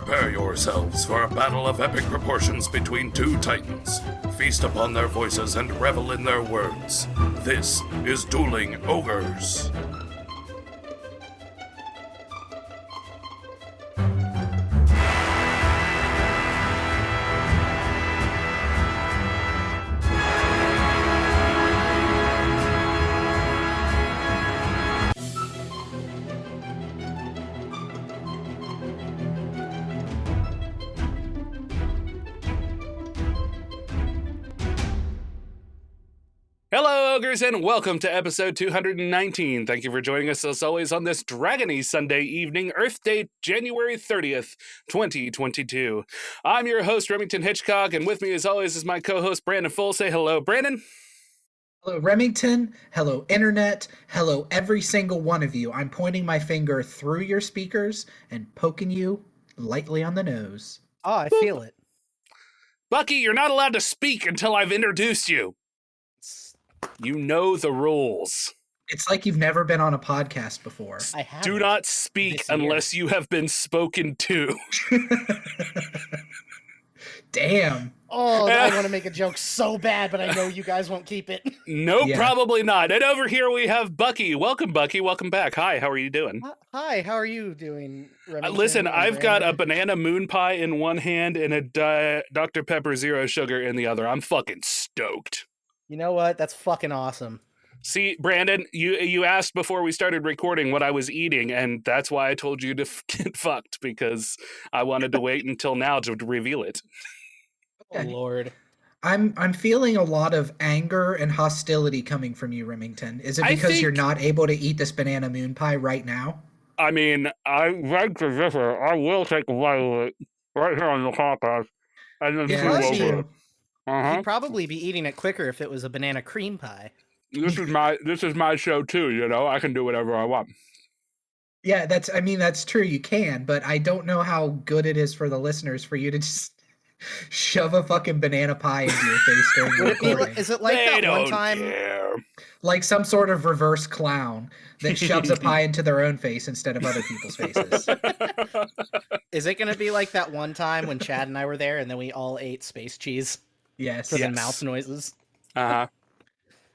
Prepare yourselves for a battle of epic proportions between two titans. Feast upon their voices and revel in their words. This is Dueling Ogres. Hello, Ogres, and welcome to episode 219. Thank you for joining us, as always, on this dragony Sunday evening, Earth Day, January 30th, 2022. I'm your host, Remington Hitchcock, and with me, as always, is my co-host, Brandon Full. Say hello, Brandon. Hello, Remington. Hello, Internet. Hello, every single one of you. I'm pointing my finger through your speakers and poking you lightly on the nose. Oh, I feel it. Bucky, you're not allowed to speak until I've introduced you. You know the rules. It's like you've never been on a podcast before. I have. Do not speak unless you have been spoken to. Damn. Oh, I want to make a joke so bad, but I know you guys won't keep it. Nope, Yeah. Probably not. And over here we have Bucky. Welcome, Bucky. Welcome back. Hi, how are you doing? Hi, how are you doing, Remington? Listen, and I've got a Brandon? banana moon pie in one hand and a Dr. Pepper Zero Sugar in the other. I'm fucking stoked. You know what? That's fucking awesome. See, Brandon, you asked before we started recording what I was eating, and that's why I told you to get fucked, because I wanted to wait until now to reveal it. Oh, Lord. I'm feeling a lot of anger and hostility coming from you, Remington. Is it I because think- you're not able to eat this banana moon pie right now? I mean, I like to differ. I will take a bite of it right here on the podcast, and then Yeah, chew that's over true. it. Uh-huh. He'd probably be eating it quicker if it was a banana cream pie. This is my show too, you know. I can do whatever I want. Yeah, that's true, you can, but I don't know how good it is for the listeners for you to just shove a fucking banana pie into your face during the Would it be recording. like, is it like They that one don't time? care. Like some sort of reverse clown that shoves a pie into their own face instead of other people's faces. Is it going to be like that one time when Chad and I were there and then we all ate space cheese Yes. for the Yes. mouth noises? Uh-huh.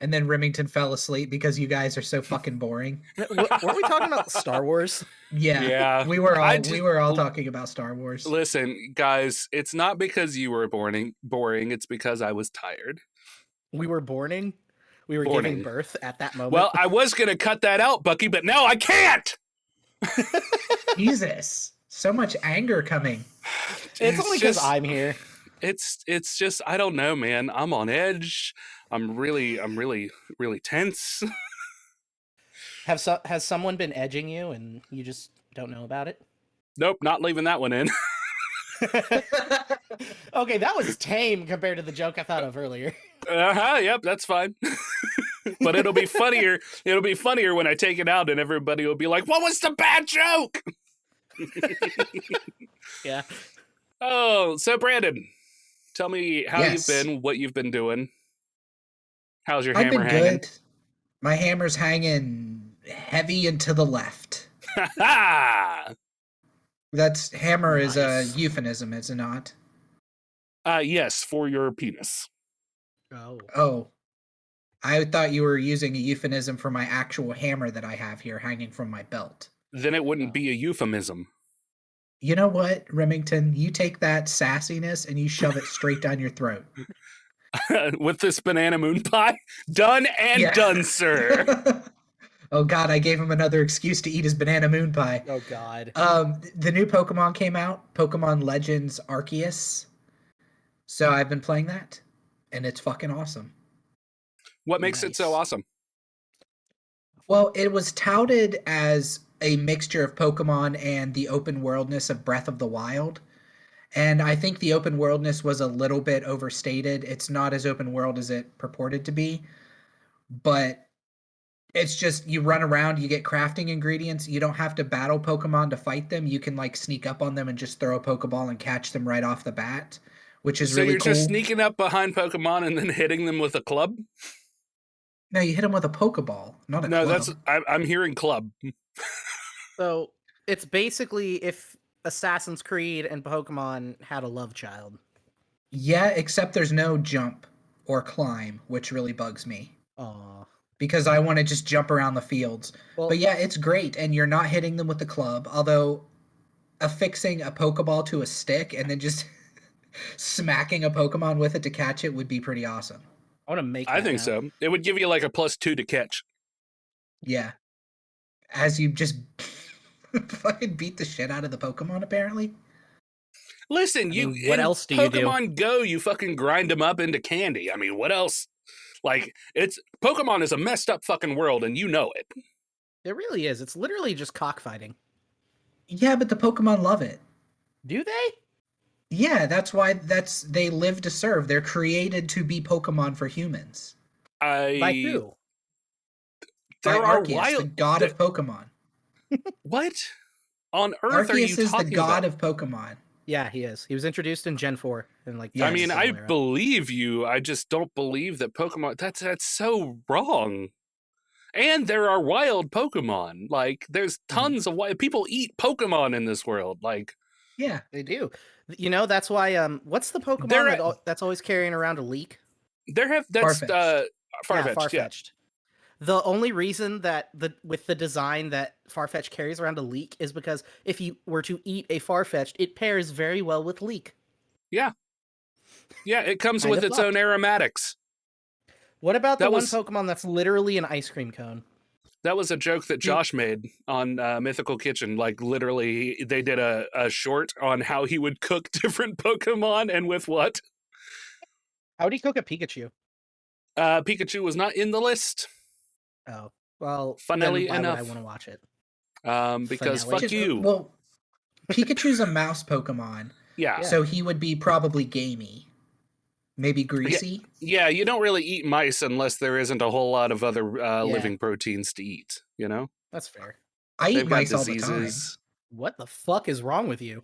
And then Remington fell asleep because you guys are so fucking boring. Weren't we talking about Star Wars? Yeah. Yeah. We were I all talking about Star Wars. Listen, guys, it's not because you were boring. It's because I was tired. We were borning? We were Borning. giving birth at that moment? Well, I was going to cut that out, Bucky, but now I can't! Jesus. So much anger coming. it's only because just- I'm here. It's just, I don't know, man. I'm on edge. I'm really tense. Has someone been edging you and you just don't know about it? Nope, not leaving that one in. Okay, that was tame compared to the joke I thought of earlier. Uh-huh, yep, that's fine. But it'll be funnier. It'll be funnier when I take it out and everybody will be like, "What was the bad joke?" Yeah. Oh, so Brandon, tell me how Yes. you've been, what you've been doing. How's your I've hammer been hanging? good. My hammer's hanging heavy and to the left. Ha! That's hammer is a Nice. euphemism, is it not? Yes, for your penis. Oh. Oh. I thought you were using a euphemism for my actual hammer that I have here hanging from my belt. Then it wouldn't be a euphemism. You know what, Remington? You take that sassiness and you shove it straight down your throat. With this banana moon pie, done and Yeah. done, sir. Oh God, I gave him another excuse to eat his banana moon pie. Oh God. The new Pokemon came out, Pokemon Legends Arceus. So I've been playing that, and it's fucking awesome. What makes it so Nice. awesome? Well, it was touted as a mixture of Pokemon and the open worldness of Breath of the Wild. And I think the open worldness was a little bit overstated. It's not as open world as it purported to be. But it's just you run around, you get crafting ingredients. You don't have to battle Pokemon to fight them. You can like sneak up on them and just throw a Pokeball and catch them right off the bat, which is So really you're cool. just sneaking up behind Pokemon and then hitting them with a club? No, you hit them with a Pokeball, not a No, club. that's I'm hearing club. So it's basically if Assassin's Creed and Pokemon had a love child. Yeah, except there's no jump or climb, which really bugs me. Aw. Because I want to just jump around the fields. Well, But yeah, it's great, and you're not hitting them with the club, although affixing a Pokeball to a stick and then just smacking a Pokemon with it to catch it would be pretty awesome. I want to make I that think now. so. It would give you like a +2 to catch. Yeah. As you just fucking beat the shit out of the Pokemon, apparently. Listen, I you mean, what in else do you do? Pokemon Go, you fucking grind them up into candy. I mean, what else? Like, Pokemon is a messed up fucking world, and you know it. It really is. It's literally just cockfighting. Yeah, but the Pokemon love it. Do they? Yeah, that's why they live to serve. They're created to be Pokemon for humans. By who? There By are Arceus, wild. the god of Pokemon. What on earth are you Arceus is the talking god about? of Pokemon. Yeah, he is. He was introduced in Gen 4. And like, Yes. I mean, I somewhere. believe you. I just don't believe that Pokemon. That's so wrong. And there are wild Pokemon. Like, there's tons of wild people eat Pokemon in this world. Like, Yeah. They do. You know, that's why. What's the Pokemon They're- that's always carrying around a leak? that's Farfetch'd. Farfetch'd. Yeah. Farfetch'd. The only reason that with the design that Farfetch carries around a leek is because if you were to eat a Farfetch'd, it pairs very well with leek. Yeah, it comes Kinda with its own fucked. aromatics. What about the That one was- Pokemon that's literally an ice cream cone? That was a joke that Josh made on Mythical Kitchen. Like, literally, they did a short on how he would cook different Pokemon and with what. How would he cook a Pikachu? Pikachu was not in the list. Oh, well, Funnily then why would I enough. want to watch it? Because Finale. fuck you. Well, Pikachu's a mouse Pokemon, Yeah. so he would be probably gamey. Maybe greasy. Yeah, you don't really eat mice unless there isn't a whole lot of other living proteins to eat, you know? That's fair. I eat They've got mice all the time. diseases. What the fuck is wrong with you?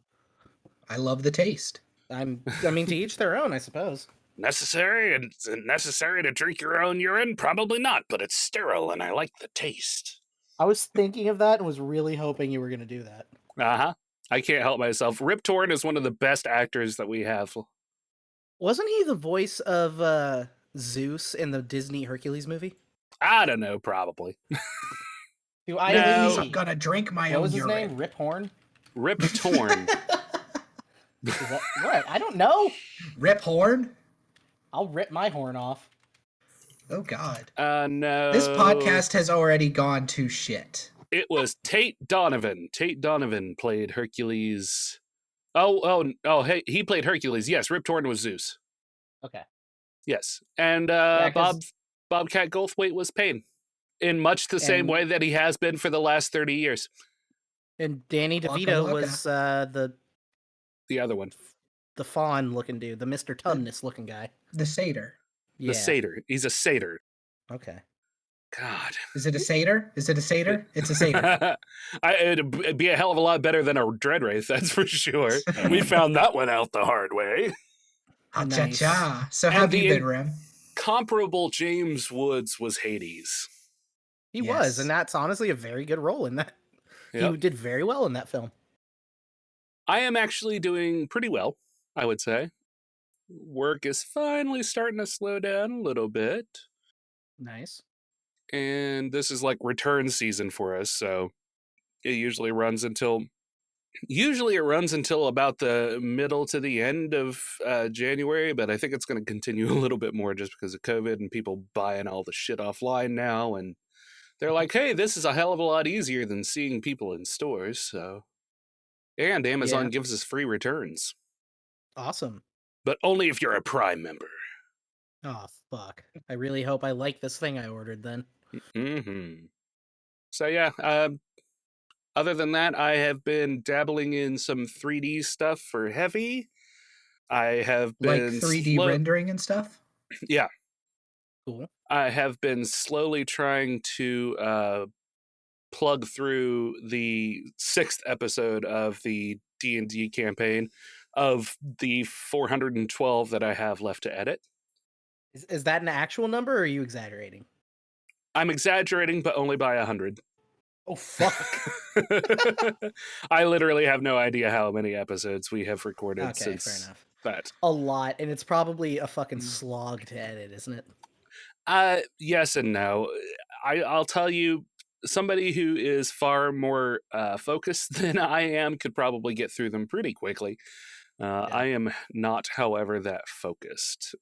I love the taste. I mean, to each their own, I suppose. Necessary? And is it necessary to drink your own urine? Probably not, but it's sterile and I like the taste. I was thinking of that and was really hoping you were going to do that. Uh-huh. I can't help myself. Rip Torn is one of the best actors that we have. Wasn't he the voice of Zeus in the Disney Hercules movie? I don't know, probably. Do No. I'm gonna drink my What own was his urine. name? Rip Horn? Rip Torn. Is that what? I don't know. Rip Horn? I'll rip my horn off. Oh God. No. This podcast has already gone to shit. It was Tate Donovan. Tate Donovan played Hercules. Oh, hey, he played Hercules. Yes, Rip Torn was Zeus. Okay. Yes. And 'cause- Bobcat Goldthwait was Pain. In much the same And- way that he has been for the last 30 years. And Danny Waka DeVito waka. was The other one. the fawn looking dude, the Mr. Tumnus looking guy. The satyr. The satyr. He's a satyr. Okay. God. Is it a satyr? Is it a satyr? It's a satyr. It'd be a hell of a lot better than a dread wraith, that's for sure. We found that one out the hard way. Ah, Nice. cha-cha. So And how have the you been, Rem? Comparable James Woods was Hades. He Yes. was, and that's honestly a very good role in that. Yep. He did very well in that film. I am actually doing pretty well, I would say. Work is finally starting to slow down a little bit. Nice. And this is like return season for us, so it usually runs until about the middle to the end of January, but I think it's going to continue a little bit more just because of COVID and people buying all the shit offline now, and they're like, hey, this is a hell of a lot easier than seeing people in stores, so. And Amazon Yeah. gives us free returns, Awesome. but only if you're a Prime member. Oh, fuck. I really hope I like this thing I ordered then. Mm-hmm. So yeah, other than that, I have been dabbling in some 3D stuff for Heavy. I have Like been 3D rendering and stuff? Yeah, Cool. I have been slowly trying to plug through the 6th episode of the D&D campaign of the 412 that I have left to edit. Is that an actual number or are you exaggerating? I'm exaggerating, but only by 100. Oh fuck. I literally have no idea how many episodes we have recorded Okay, fair since enough. that. A lot, and it's probably a fucking slog to edit, isn't it? Yes and no. I'll tell you, somebody who is far more focused than I am could probably get through them pretty quickly. I am not, however, that focused.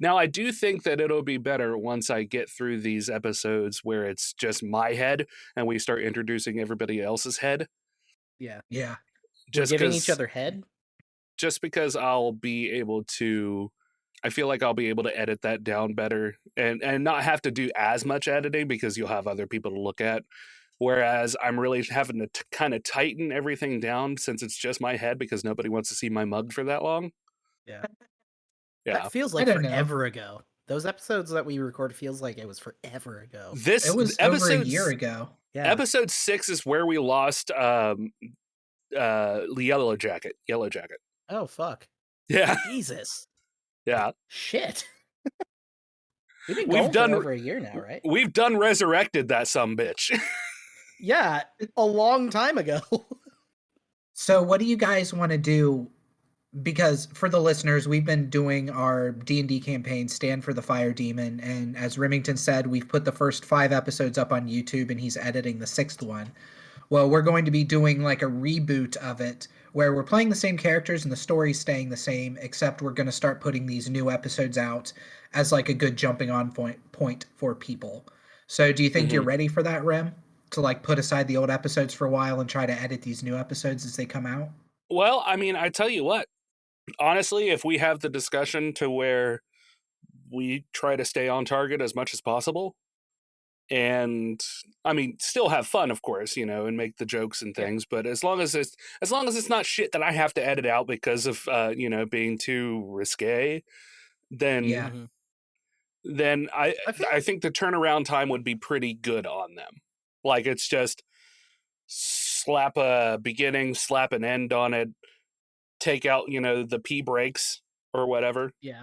Now, I do think that it'll be better once I get through these episodes where it's just my head and we start introducing everybody else's head. Yeah. Yeah. We're Just giving each other head? Just because I'll be able to, I feel like I'll be able to edit that down better and not have to do as much editing because you'll have other people to look at. Whereas I'm really having to kind of tighten everything down since it's just my head because nobody wants to see my mug for that long. Yeah. Yeah. That feels I like don't know. forever ago. Those episodes that we record feels like it was forever ago. It was over a year ago. Yeah. Episode 6 is where we lost Yellow Jacket. Oh fuck. Yeah. Jesus. Yeah. Shit. We've been We've going done- for over a year now, right? We've done resurrected that sumbitch. Yeah, a long time ago. So what do you guys want to do? Because for the listeners, we've been doing our D&D campaign, Stand for the Fire Demon, and as Remington said, we've put the first 5 episodes up on YouTube, and he's editing the 6th one. Well, we're going to be doing like a reboot of it, where we're playing the same characters and the story's staying the same, except we're going to start putting these new episodes out as like a good jumping on point for people. So do you think you're ready for that, Rem? To like put aside the old episodes for a while and try to edit these new episodes as they come out? Well, I mean, I tell you what, honestly, if we have the discussion to where we try to stay on target as much as possible, and I mean, still have fun, of course, you know, and make the jokes and things, but as long as it's not shit that I have to edit out because of you know, being too risque, then Yeah. then I think the turnaround time would be pretty good on them. Like, it's just slap a beginning, slap an end on it, take out, you know, the pee breaks or whatever. Yeah.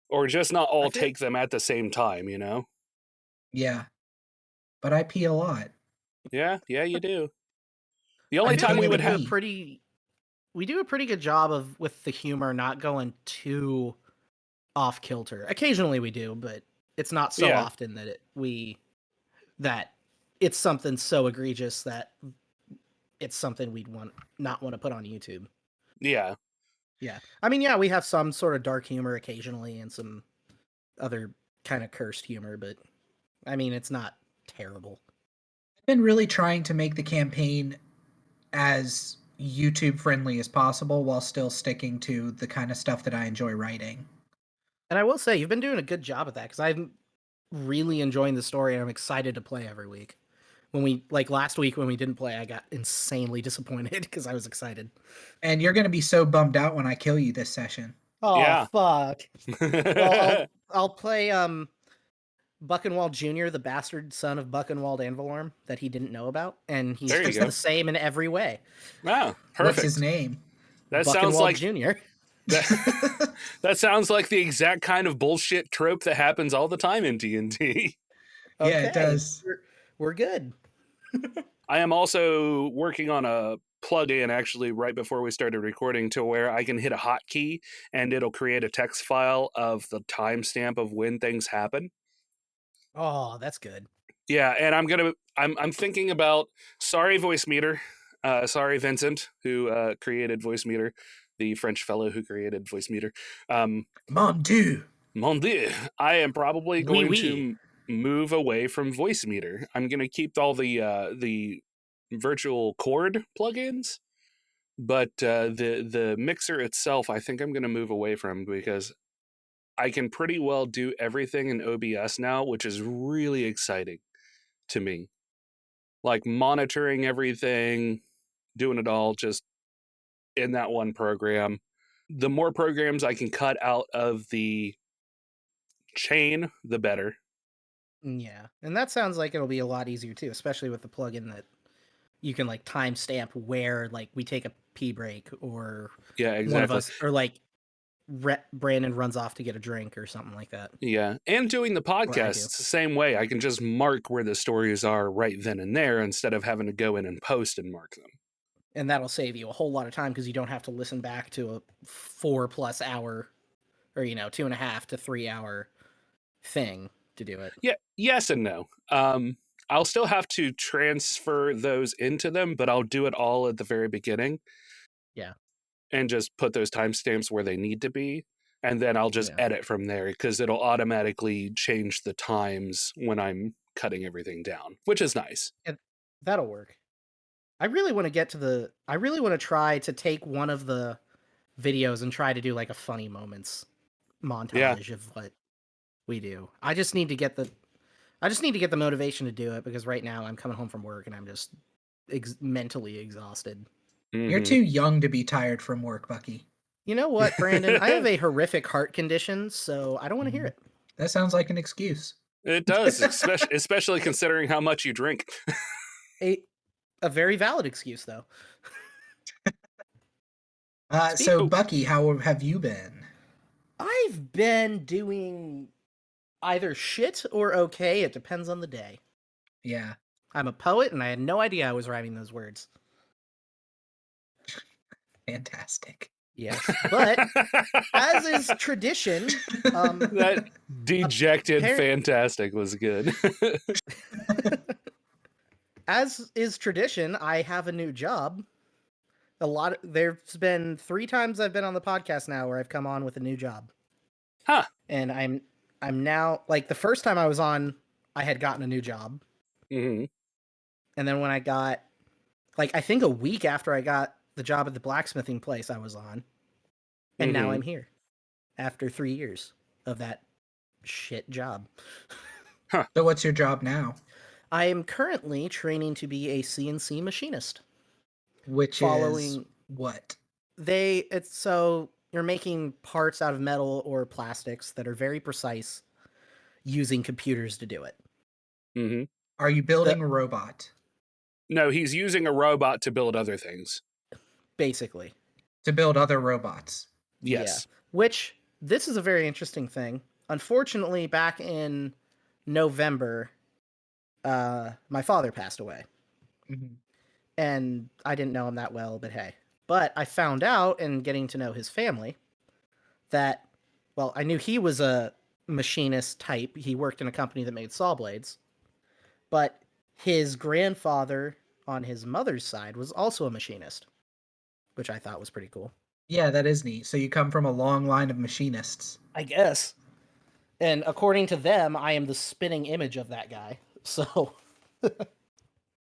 Or just not all take them at the same time, you know? Yeah. But I pee a lot. Yeah, you do. The only time we would have... We do a pretty good job with the humor not going too off kilter. Occasionally we do, but it's not so often that it's something so egregious that it's something we'd not want to put on YouTube. Yeah. Yeah. I mean, yeah, we have some sort of dark humor occasionally and some other kind of cursed humor, but I mean, it's not terrible. I've been really trying to make the campaign as YouTube friendly as possible while still sticking to the kind of stuff that I enjoy writing. And I will say, you've been doing a good job at that because I'm really enjoying the story and I'm excited to play every week. Last week when we didn't play, I got insanely disappointed because I was excited. And you're going to be so bummed out when I kill you this session. Oh, Yeah. fuck. Well, I'll play Buchenwald Jr., the bastard son of Buchenwald Anvilorm that he didn't know about, and he's just the same in every way. Wow, perfect. What's his name? That Buchenwald sounds like Jr. that sounds like the exact kind of bullshit trope that happens all the time in D&D. Yeah, it does. We're good. I am also working on a plug-in actually right before we started recording to where I can hit a hotkey and it'll create a text file of the timestamp of when things happen. Oh, that's good. Yeah, and I'm thinking about sorry Voice Meter, sorry Vincent who created Voice Meter, the French fellow who created Voice Meter. Mon Dieu. Mon Dieu. I am probably going to move away from Voice Meter. I'm going to keep all the virtual chord plugins, but the mixer itself, I think I'm going to move away from because I can pretty well do everything in OBS now, which is really exciting to me. Like monitoring everything, doing it all just in that one program. The more programs I can cut out of the chain, the better. Yeah, and that sounds like it'll be a lot easier too, especially with the plugin that you can like timestamp where like we take a pee break or yeah, exactly. one of us or like Brandon runs off to get a drink or something like that. Yeah. And doing the Or I podcast, do. it's the same way. I can just mark where the stories are right then and there instead of having to go in and post and mark them. And that'll save you a whole lot of time because you don't have to listen back to a 4+ hour or, 2.5 to 3 hour thing to do it. Yeah. Yes and no. I'll still have to transfer those into them, but I'll do it all at the very beginning. Yeah. And just put those timestamps where they need to be. And then I'll just edit from there because it'll automatically change the times when I'm cutting everything down, which is nice. And that'll work. I really want to try to take one of the videos and try to do like a funny moments montage of what we do. I just need to get the motivation to do it because right now I'm coming home from work and I'm just mentally exhausted. You're too young to be tired from work, Bucky. You know what, Brandon? I have a horrific heart condition, so I don't want to hear it. That sounds like an excuse. It does, especially considering how much you drink. A very valid excuse, though. So, Bucky, how have you been? I've been doing either shit or okay. It depends on the day. Yeah. I'm a poet, and I had no idea I was rhyming those words. Fantastic. Yes, but as is tradition, that dejected fantastic was good. As is tradition, I have a new job. There's been 3 times I've been on the podcast now where I've come on with a new job. Huh. And I'm now, like, the first time I was on, I had gotten a new job. Mm-hmm. And then when I got, like, I think a week after I got the job at the blacksmithing place I was on, and now I'm here after 3 years of that shit job. Huh. So what's your job now? I am currently training to be a CNC machinist. Which is what? So you're making parts out of metal or plastics that are very precise using computers to do it. Mm-hmm. Are you building a robot? No, he's using a robot to build other things. Basically. To build other robots. Yes. Yeah. Which, this is a very interesting thing. Unfortunately, back in November, my father passed away. Mm-hmm. And I didn't know him that well, but hey. But I found out in getting to know his family that, well, I knew he was a machinist type. He worked in a company that made saw blades. But his grandfather on his mother's side was also a machinist, which I thought was pretty cool. Yeah, that is neat. So you come from a long line of machinists. I guess. And according to them, I am the spinning image of that guy. So...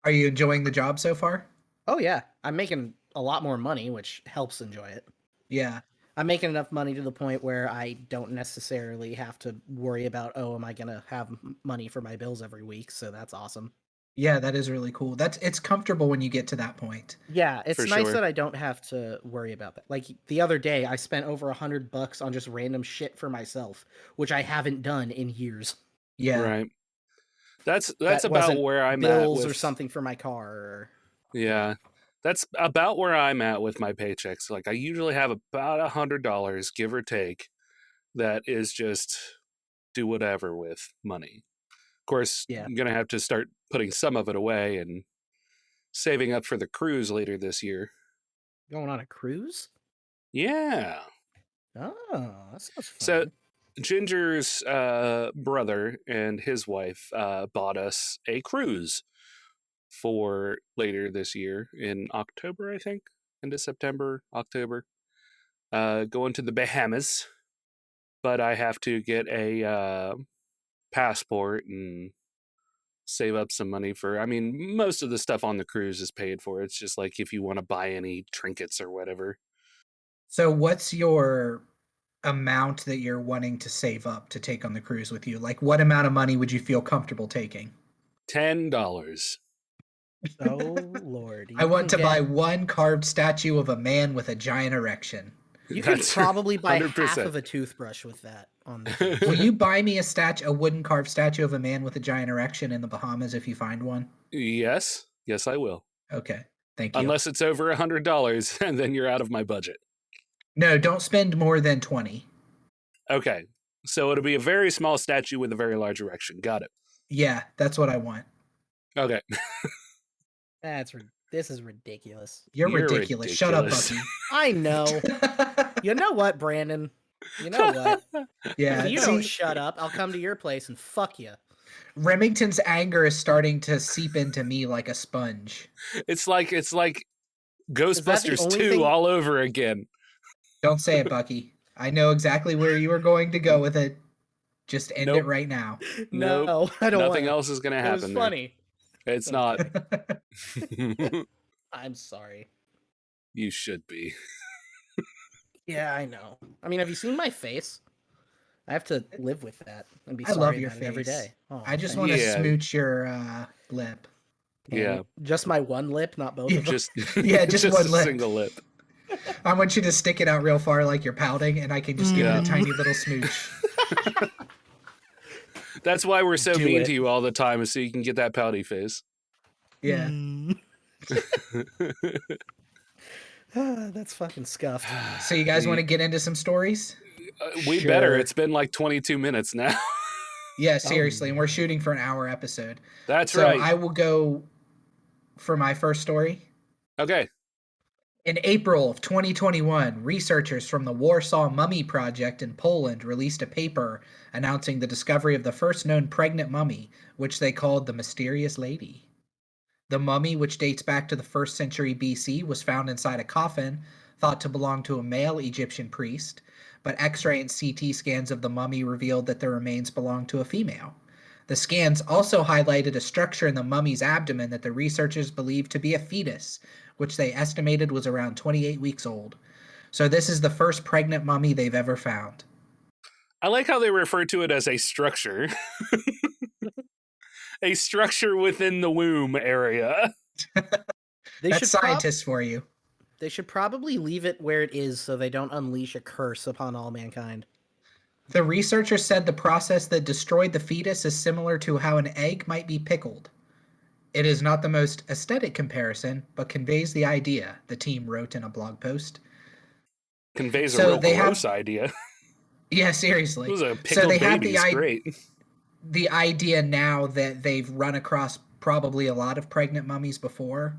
Are you enjoying the job so far? Oh, yeah. I'm making a lot more money, which helps enjoy it. Yeah. I'm making enough money to the point where I don't necessarily have to worry about, am I going to have money for my bills every week? So that's awesome. Yeah, that is really cool. It's comfortable when you get to that point. Yeah, it's nice that I don't have to worry about that. Like the other day, I spent over $100 on just random shit for myself, which I haven't done in years. Yeah. Right. That's about where I'm at bills or something for my car. Or... Yeah. That's about where I'm at with my paychecks. Like I usually have about $100, give or take, that is just do whatever with money. Of course, I'm going to have to start putting some of it away and saving up for the cruise later this year. Going on a cruise? Yeah. Oh, that sounds fun. So Ginger's brother and his wife bought us a cruise for later this year in October, I think. Into September, October. Going to the Bahamas. But I have to get a passport and save up some money for... I mean, most of the stuff on the cruise is paid for. It's just like if you want to buy any trinkets or whatever. So what's your amount that you're wanting to save up to take on the cruise with you? Like, what amount of money would you feel comfortable taking? $10. Oh, Lord. I want to buy one carved statue of a man with a giant erection. You could probably buy 100%. Half of a toothbrush with that. On the Will you buy me a wooden carved statue of a man with a giant erection in the Bahamas if you find one? Yes. Yes, I will. Okay. Thank you. Unless it's over $100, and then you're out of my budget. No, don't spend more than 20. Okay. So it'll be a very small statue with a very large erection. Got it. Yeah, that's what I want. Okay. This is ridiculous. You're You're ridiculous. Shut up, ridiculous. Bucky. I know. You know what, Brandon? You know what? Yeah, If you see, don't shut up, I'll come to your place and fuck you. Remington's anger is starting to seep into me like a sponge. It's like Ghostbusters only 2 thing- all over again. Don't say it, Bucky. I know exactly where you were going to go with it. Just end Nope. it right now. No, I don't Nothing wanna. else is going to It was happen there. funny. It's I'm not. I'm sorry. You should be. Yeah, I know. I mean, have you seen my face? I have to live with that and be I sorry love your about it every face. day. Oh, I just thank want to Yeah. smooch your lip. you. Yeah. Just my one lip, not both of them. Just Yeah, just one a lip. single lip. I want you to stick it out real far like you're pouting, and I can just give it Yeah. a tiny little smooch. That's why we're so Do mean it. to you all the time, is so you can get that pouty face. Yeah. That's fucking scuffed. So you guys want to get into some stories? We better. Sure. It's been like 22 minutes now. Yeah, seriously. And we're shooting for an hour episode. That's So right. I will go for my first story. Okay. In April of 2021, researchers from the Warsaw Mummy Project in Poland released a paper announcing the discovery of the first known pregnant mummy, which they called the Mysterious Lady. The mummy, which dates back to the 1st century BC, was found inside a coffin thought to belong to a male Egyptian priest, but X-ray and CT scans of the mummy revealed that the remains belonged to a female. The scans also highlighted a structure in the mummy's abdomen that the researchers believed to be a fetus, which they estimated was around 28 weeks old. So this is the first pregnant mummy they've ever found. I like how they refer to it as a structure. A structure within the womb area. That's scientists for you. They should probably leave it where it is so they don't unleash a curse upon all mankind. The researchers said the process that destroyed the fetus is similar to how an egg might be pickled. It is not the most aesthetic comparison, but conveys the idea, the team wrote in a blog post. Conveys So a real they have- gross idea. Yeah, seriously. It was a pickled baby. It's great. The idea now that they've run across probably a lot of pregnant mummies before,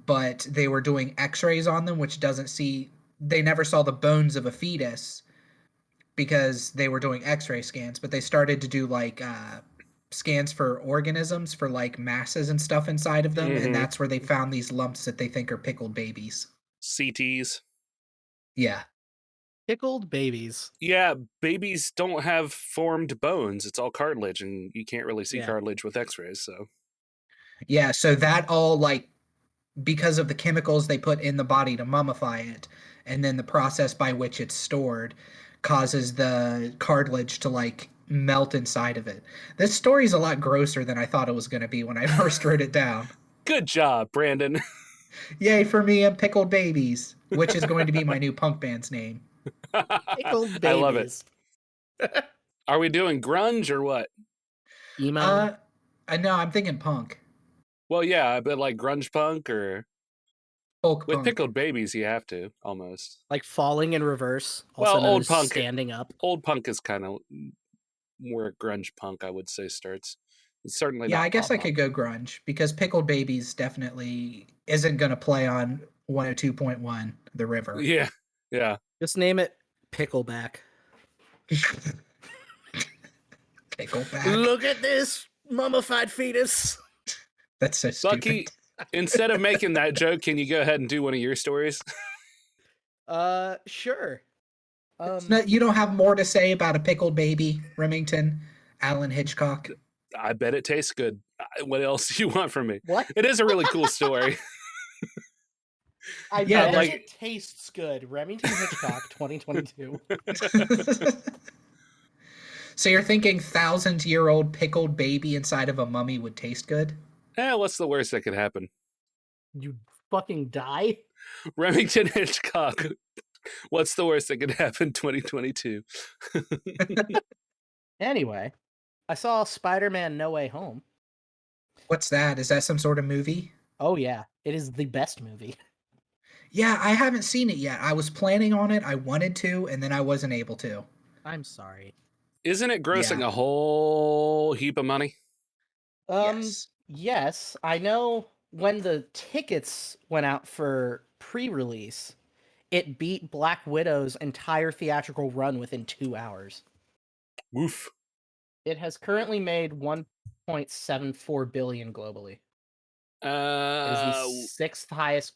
but they were doing x-rays on them, which they never saw the bones of a fetus because they were doing x-ray scans, but they started to do like scans for organisms, for like masses and stuff inside of them, Mhm. and that's where they found these lumps that they think are pickled babies. CTs. Yeah. Pickled babies. Yeah, babies don't have formed bones. It's all cartilage, and you can't really see Yeah. cartilage with x-rays, so. Yeah, so that all, like, because of the chemicals they put in the body to mummify it, and then the process by which it's stored causes the cartilage to, like, melt inside of it. This story's a lot grosser than I thought it was going to be when I first wrote it down. Good job, Brandon. Yay for me and Pickled Babies, which is going to be my new punk band's name. Pickled babies. I love it. Are we doing grunge or what? Emo. No, I'm thinking punk. Well, yeah, but like grunge punk or Folk with punk. pickled babies, you have to almost. Like falling in reverse. Also Well, known old as punk- standing up. Old punk is kind of where grunge punk, I would say, starts. It's certainly Yeah, not I guess pop I could go grunge because Pickled Babies definitely isn't going to play on 102.1 The River. punk. Yeah, yeah. Just name it Pickleback. Pickleback. Look at this mummified fetus. That's so stupid. Bucky, instead of making that joke, can you go ahead and do one of your stories? Sure. You don't have more to say about a pickled baby, Remington, Allen Hitchcock? I bet it tastes good. What else do you want from me? What? It is a really cool story. I Yeah, bet like- it tastes good. Remington Hitchcock, 2022. So you're thinking 1,000-year-old pickled baby inside of a mummy would taste good? What's the worst that could happen? You fucking die? Remington Hitchcock. What's the worst that could happen 2022? Anyway, I saw Spider-Man No Way Home. What's that? Is that some sort of movie? Oh yeah, it is the best movie. Yeah, I haven't seen it yet. I was planning on it. I wanted to, and then I wasn't able to. I'm sorry. Isn't it grossing Yeah. a whole heap of money? Yes. Yes, I know when the tickets went out for pre-release, it beat Black Widow's entire theatrical run within 2 hours. Woof. It has currently made 1.74 billion globally. It is the sixth highest.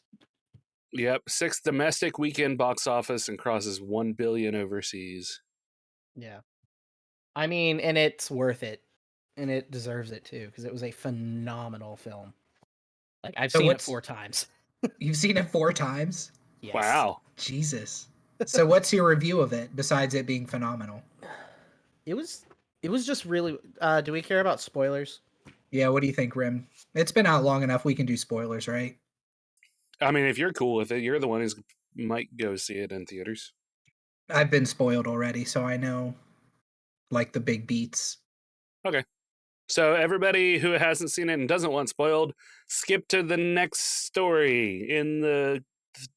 Yep, sixth domestic weekend box office and crosses 1 billion overseas. Yeah. I mean, and it's worth it. And it deserves it too, because it was a phenomenal film. Like, I've So seen it what's 4 times. you've seen it 4 times? Yes. Wow. Jesus. So what's your review of it besides it being phenomenal? It was just really do we care about spoilers? Yeah, what do you think, Rim? It's been out long enough we can do spoilers, right? I mean, if you're cool with it, you're the one who's might go see it in theaters. I've been spoiled already, so I know like the big beats. Okay. So everybody who hasn't seen it and doesn't want spoiled, skip to the next story in the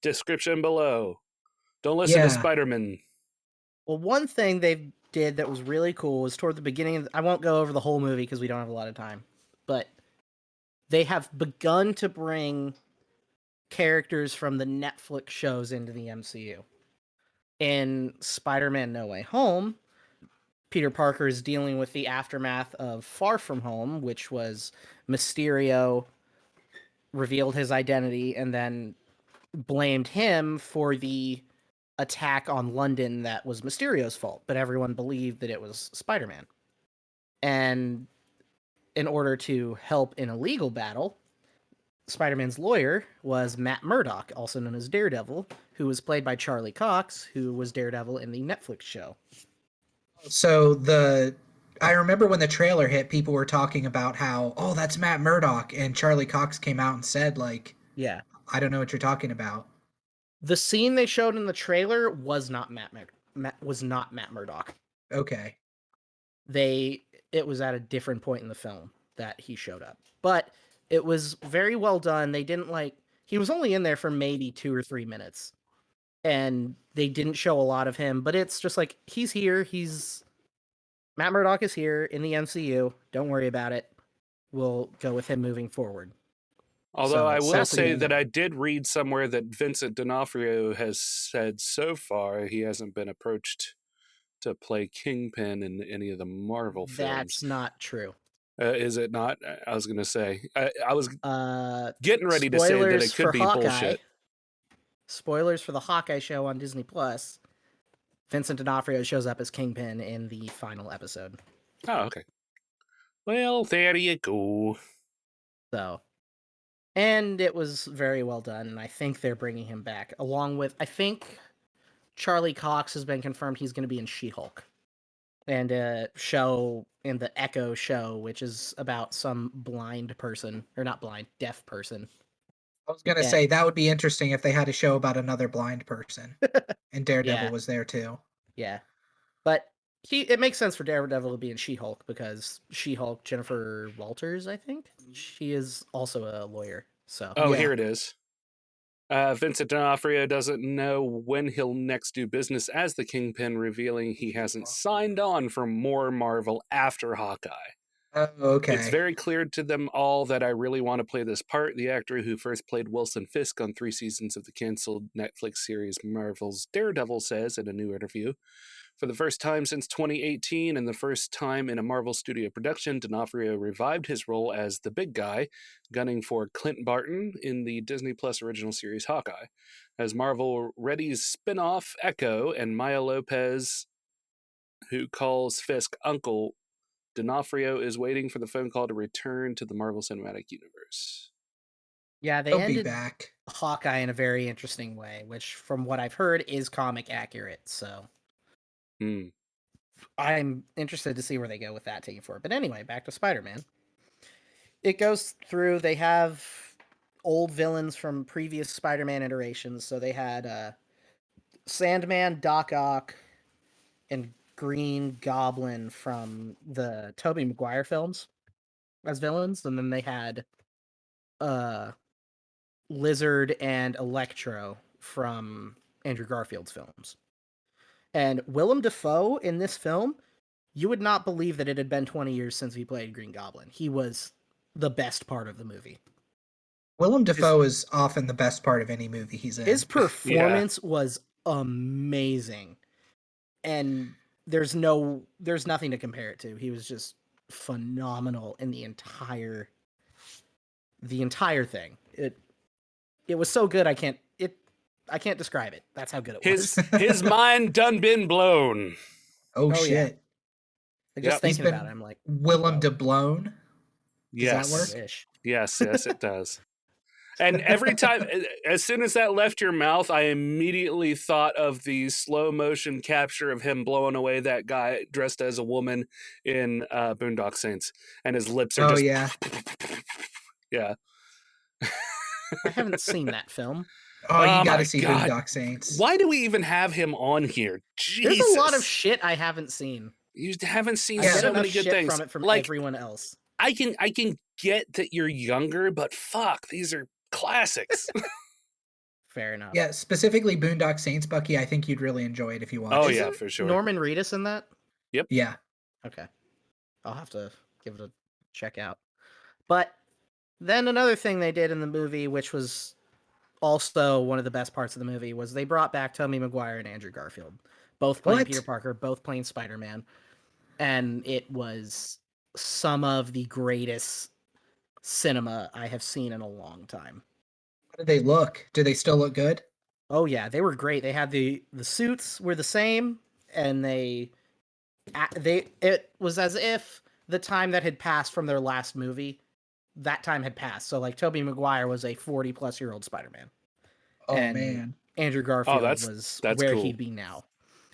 description below. Don't listen to Yeah. Spiderman. Well, one thing they did that was really cool was toward the beginning of I won't go over the whole movie because we don't have a lot of time, but they have begun to bring characters from the Netflix shows into the MCU. In Spider-Man No Way Home, Peter Parker is dealing with the aftermath of Far From Home, which was Mysterio revealed his identity and then blamed him for the attack on London that was Mysterio's fault, but everyone believed that it was Spider-Man. And in order to help in a legal battle, Spider-Man's lawyer was Matt Murdock, also known as Daredevil, who was played by Charlie Cox, who was Daredevil in the Netflix show. So I remember when the trailer hit, people were talking about how, oh, that's Matt Murdock, and Charlie Cox came out and said, like, Yeah. I don't know what you're talking about. The scene they showed in the trailer was not Matt Murdock. Okay. It was at a different point in the film that he showed up. But it was very well done. They didn't he was only in there for maybe 2 or 3 minutes. And they didn't show a lot of him, but it's just like he's here, Matt Murdock is here in the MCU. Don't worry about it. We'll go with him moving forward. Although So I it's will that's say cool. that I did read somewhere that Vincent D'Onofrio has said so far he hasn't been approached to play Kingpin in any of the Marvel films. That's not true. Is it not? I was going to say. I was getting ready to Spoilers say that it for could be Hawkeye. bullshit. Spoilers for the Hawkeye show on Disney Plus. Vincent D'Onofrio shows up as Kingpin in the final episode. Oh, okay. Well, there you go. So, and it was very well done, and I think they're bringing him back, along with, I think Charlie Cox has been confirmed he's going to be in She-Hulk. And a show in the Echo show, which is about some blind person, or not blind, deaf person. I was going to say that would be interesting if they had a show about another blind person. And Daredevil was there too. Yeah. But it makes sense for Daredevil to be in She-Hulk because She-Hulk, Jennifer Walters, I think, she is also a lawyer. So Here it is. Vincent D'Onofrio doesn't know when he'll next do business as the Kingpin, revealing he hasn't signed on for more Marvel after Hawkeye. Oh, okay. It's very clear to them all that I really want to play this part. The actor who first played Wilson Fisk on 3 seasons of the canceled Netflix series Marvel's Daredevil says in a new interview. For the first time since 2018 and the first time in a Marvel studio production, D'Onofrio revived his role as the big guy, gunning for Clint Barton in the Disney Plus original series Hawkeye. As Marvel readies spin-off Echo and Maya Lopez, who calls Fisk Uncle, D'Onofrio is waiting for the phone call to return to the Marvel Cinematic Universe. Yeah, they He'll ended be back. Hawkeye in a very interesting way, which, from what I've heard, is comic accurate. So I'm interested to see where they go with that taking forward. But anyway, back to Spider-Man. It goes through, they have old villains from previous Spider-Man iterations. So they had Sandman, Doc Ock, and Green Goblin from the Tobey Maguire films as villains. And then they had Lizard and Electro from Andrew Garfield's films. And Willem Dafoe in this film, you would not believe that it had been 20 years since he played Green Goblin. He was the best part of the movie. Willem Dafoe is often the best part of any movie he's in. His performance was amazing. And there's nothing to compare it to. He was just phenomenal in the entire thing. It was so good I can't describe it. That's how good it was. His mind done been blown. Oh shit. Yeah. Like, just He's thinking been about it, I'm like, Willem de Blown. Yes. Does that work? wish. Yes, it does. And every time, as soon as that left your mouth, I immediately thought of the slow motion capture of him blowing away that guy dressed as a woman in Boondock Saints, and his lips are just. Yeah. Yeah. I haven't seen that film. Oh, you my gotta see God. Boondock Saints. Why do we even have him on here? Jesus. There's a lot of shit I haven't seen. You haven't seen I get so enough many good shit things. from it from like, everyone else. I can get that you're younger, but fuck, these are classics. Fair enough. Yeah, specifically Boondock Saints, Bucky. I think you'd really enjoy it if you watched. Oh it. yeah, for sure. Norman Reedus in that? Yeah. Okay. I'll have to give it a check out. But then another thing they did in the movie, which was also one of the best parts of the movie, was they brought back Tobey Maguire and Andrew Garfield. Both playing What? Peter Parker, both playing Spider-Man. And it was some of the greatest cinema I have seen in a long time. How did they look? Do they still look good? Oh yeah, they were great. They had the suits were the same, and it was as if the time that had passed from their last movie, that time had passed. So like Tobey Maguire was a 40-plus-year-old Spider-Man. Oh And man. Andrew Garfield that's where cool. he'd be now.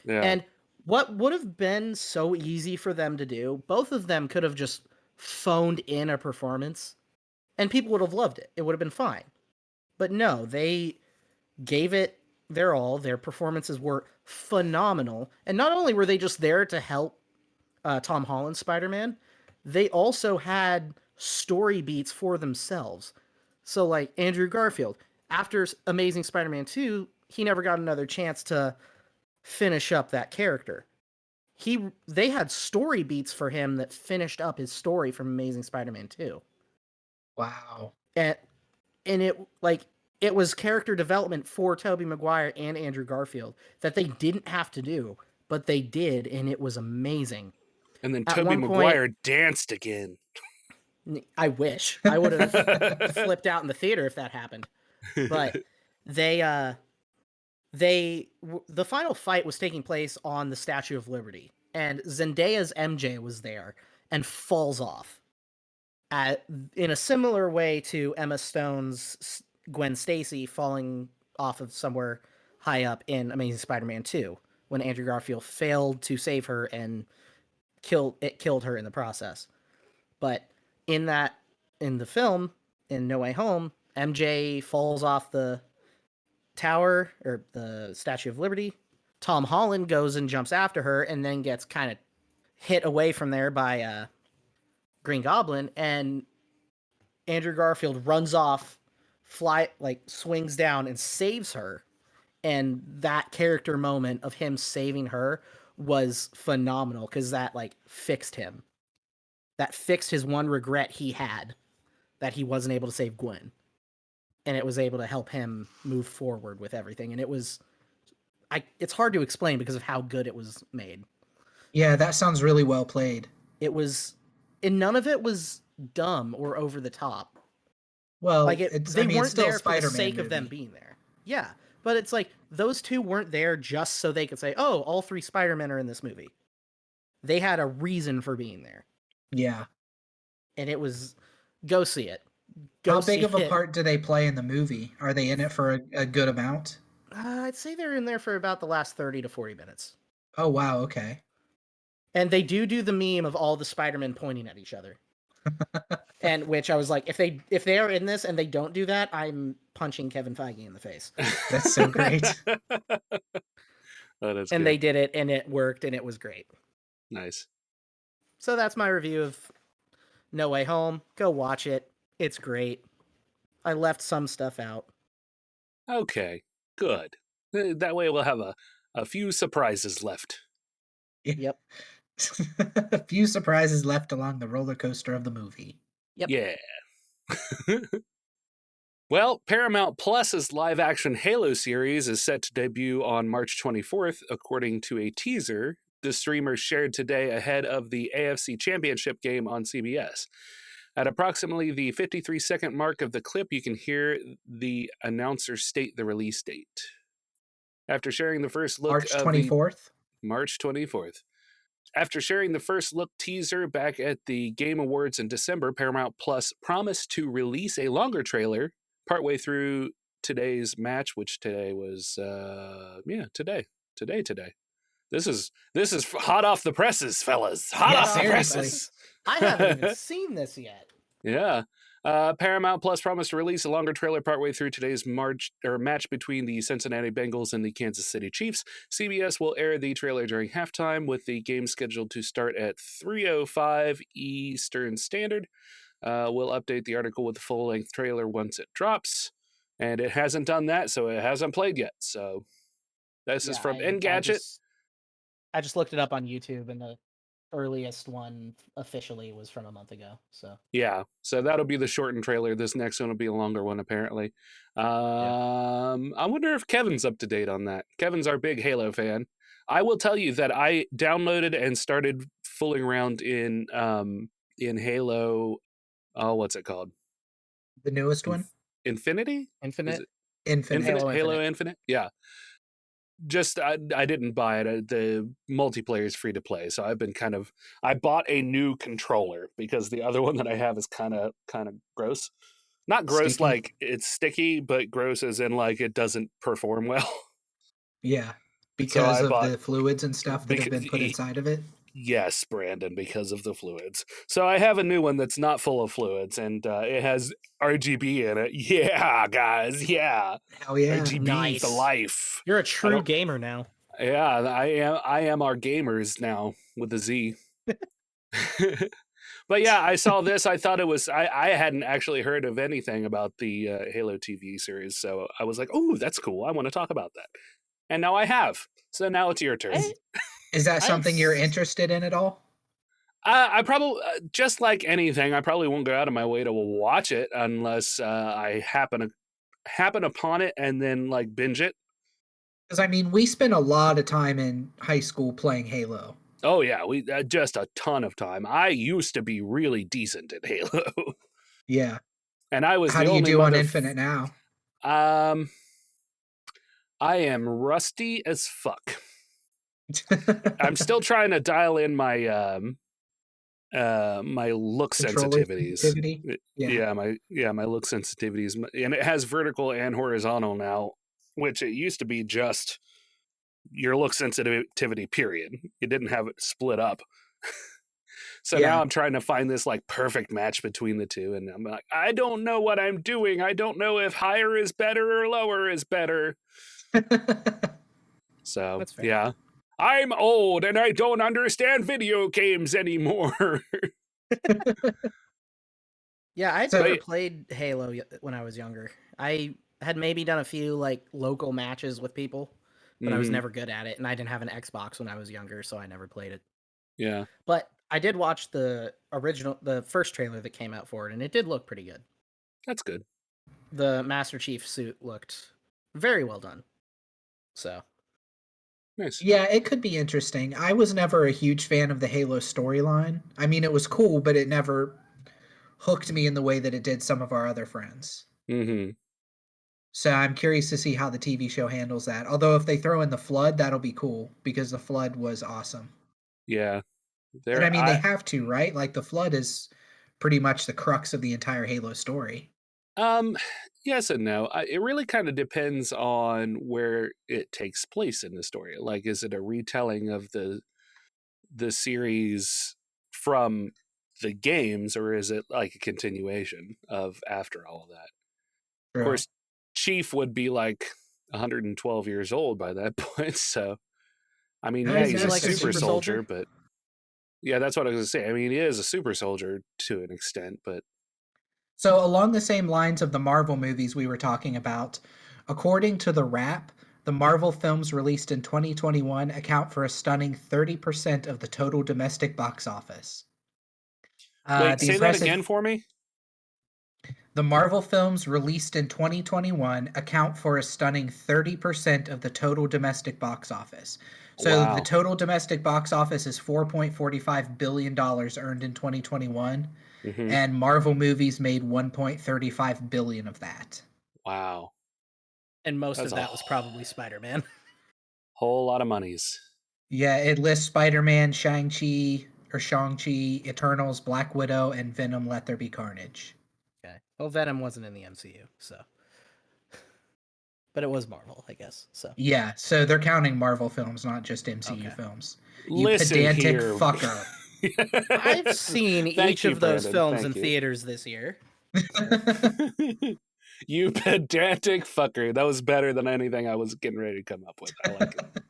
Yeah. And what would have been so easy for them to do, both of them could have just phoned in a performance and people would have loved it. It would have been fine. But no, they gave it their all. Their performances were phenomenal. And not only were they just there to help Tom Holland's Spider-Man, they also had story beats for themselves. So like Andrew Garfield, after Amazing Spider-Man 2, he never got another chance to finish up that character. They had story beats for him that finished up his story from Amazing Spider-Man 2. Wow. And it was character development for Tobey Maguire and Andrew Garfield that they didn't have to do, but they did, and it was amazing. And then At Tobey one Maguire danced again. I wish. I would have flipped out in the theater if that happened. But the final fight was taking place on the Statue of Liberty, and Zendaya's MJ was there and falls off in a similar way to Emma Stone's Gwen Stacy falling off of somewhere high up in Amazing Spider-Man 2 when Andrew Garfield failed to save her and killed her in the process. But in the film, in No Way Home, MJ falls off the tower or the Statue of Liberty. Tom Holland goes and jumps after her and then gets kind of hit away from there by Green Goblin, and Andrew Garfield runs off, swings down and saves her. And that character moment of him saving her was phenomenal because that fixed him. That fixed his one regret he had, that he wasn't able to save Gwen. And it was able to help him move forward with everything. And it's hard to explain because of how good it was made. Yeah, that sounds really well played. And none of it was dumb or over the top. Well, they weren't still there for Spider-Man the sake of them being there. Yeah, but it's like those two weren't there just so they could say, "Oh, all three Spider-Men are in this movie." They had a reason for being there. Yeah. And it was go see it. How big of a part do they play in the movie? Are they in it for a good amount? I'd say they're in there for about the last 30 to 40 minutes. Oh, wow. Okay. And they do the meme of all the Spider-Men pointing at each other. And which I was like, if they are in this and they don't do that, I'm punching Kevin Feige in the face. That's so great. That is and good. they did it, and it worked, and it was great. Nice. So that's my review of No Way Home. Go watch it. It's great. I left some stuff out. Okay, good. That way we'll have a few surprises left. Yep. A few surprises left along the roller coaster of the movie. Yep. Yeah. Well, Paramount Plus's live-action Halo series is set to debut on March 24th, according to a teaser the streamer shared today ahead of the AFC Championship game on CBS. At approximately the 53-second mark of the clip, you can hear the announcer state the release date. After sharing the first look March of 24th? March 24th. After sharing the first look teaser back at the Game Awards in December, Paramount Plus promised to release a longer trailer partway through today's match, which today was today. This is hot off the presses, fellas. Hot Yeah, off the seriously. presses. I haven't even seen this yet. Yeah. Paramount Plus promised to release a longer trailer partway through today's match between the Cincinnati Bengals and the Kansas City Chiefs. CBS will air the trailer during halftime, with the game scheduled to start at 3:05 Eastern Standard. We'll update the article with the full-length trailer once it drops, and it hasn't done that, so it hasn't played yet. So this is from Engadget. I just looked it up on YouTube, and the earliest one officially was from a month ago. So Yeah, so that'll be the shortened trailer. This next one will be a longer one, apparently. I wonder if Kevin's up to date on that. Kevin's our big Halo fan. I will tell you that I downloaded and started fooling around in Halo. Oh, what's it called? The newest one? Infinity? Infinite. Infinite. Halo Infinite? Yeah. Just I didn't buy it. The multiplayer is free to play, so I bought a new controller because the other one that I have is kind of gross. Not gross Sticky? like it's sticky, but gross as in like it doesn't perform well. Yeah. So Because I of bought- the fluids and stuff that have been put inside of it. Yes, Brandon, because of the fluids. So I have a new one that's not full of fluids, and it has RGB in it. Yeah, guys, yeah. Hell yeah. RGB Nice. for life. You're a true gamer now. Yeah, I am our gamers now with a Z. But yeah, I saw this. I thought it was. I hadn't actually heard of anything about the Halo TV series, so I was like, "Oh, that's cool. I want to talk about that." And now I have. So now it's your turn. Is that something you're interested in at all? I probably, just like anything, I probably won't go out of my way to watch it unless I happen upon it and then like binge it. Because I mean, we spent a lot of time in high school playing Halo. Oh yeah, we just a ton of time. I used to be really decent at Halo. Yeah. And I was. How do you do on Infinite now? I am rusty as fuck. I'm still trying to dial in my my look sensitivities. Yeah. My look sensitivities, and it has vertical and horizontal now, which it used to be just your look sensitivity period. You didn't have it split up. So now I'm trying to find this like perfect match between the two, and I'm like, I don't know what I'm doing. I don't know if higher is better or lower is better. So That's fair. yeah, I'm old and I don't understand video games anymore. Yeah, I'd So- never played Halo when I was younger. I had maybe done a few like local matches with people, but I was Mhm. never good at it, and I didn't have an Xbox when I was younger, so I never played it. Yeah, But I did watch the first trailer that came out for it, and it did look pretty good. that's good. The Master Chief suit looked very well done. So Nice. Yeah, it could be interesting. I was never a huge fan of the Halo storyline. I mean, it was cool, but it never hooked me in the way that it did some of our other friends. Mm-hmm. So I'm curious to see how the TV show handles that. Although if they throw in the Flood, that'll be cool because the Flood was awesome. Yeah. And I mean, they have to, right? Like the Flood is pretty much the crux of the entire Halo story. Yes and no. It really kind of depends on where it takes place in the story. Like, is it a retelling of the series from the games, or is it like a continuation of after all of that? True. Of course, Chief would be like 112 years old by that point. So, I mean, How yeah, is he's he a like a super super soldier, soldier? but yeah, that's what I was gonna say. I mean, he is a super soldier to an extent, but So, along the same lines of the Marvel movies we were talking about, according to The Wrap, the Marvel films released in 2021 account for a stunning 30% of the total domestic box office. Wait, The say that impressive again for me. The Marvel films released in 2021 account for a stunning 30% of the total domestic box office. So the Wow. total domestic box office is $4.45 billion earned in 2021, Hmm. and Marvel movies made $1.35 billion of that. Wow. And most That's of a that was probably Spider-Man. whole lot of monies. Yeah, it lists Spider-Man, Shang-Chi, Eternals, Black Widow, and Venom Let There Be Carnage. Okay. Well, Venom wasn't in the MCU, so. But it was Marvel, I guess. So. Yeah, so they're counting Marvel films, not just MCU Okay. films. You Listen pedantic here. fucker. I've seen Thank each you, of those Brandon. films Thank in you. theaters this year. You pedantic fucker. That was better than anything I was getting ready to come up with. I like it.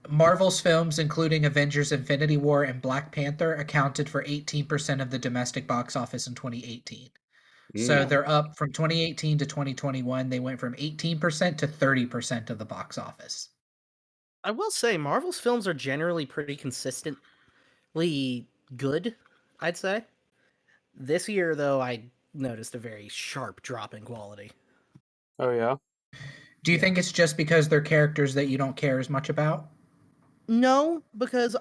Marvel's films, including Avengers Infinity War and Black Panther, accounted for 18% of the domestic box office in 2018. So Mm. they're up from 2018 to 2021. They went from 18% to 30% of the box office. I will say Marvel's films are generally pretty consistently good, I'd say. This year, though, I noticed a very sharp drop in quality. Oh, yeah? Do you Yeah. think it's just because they're characters that you don't care as much about? No, because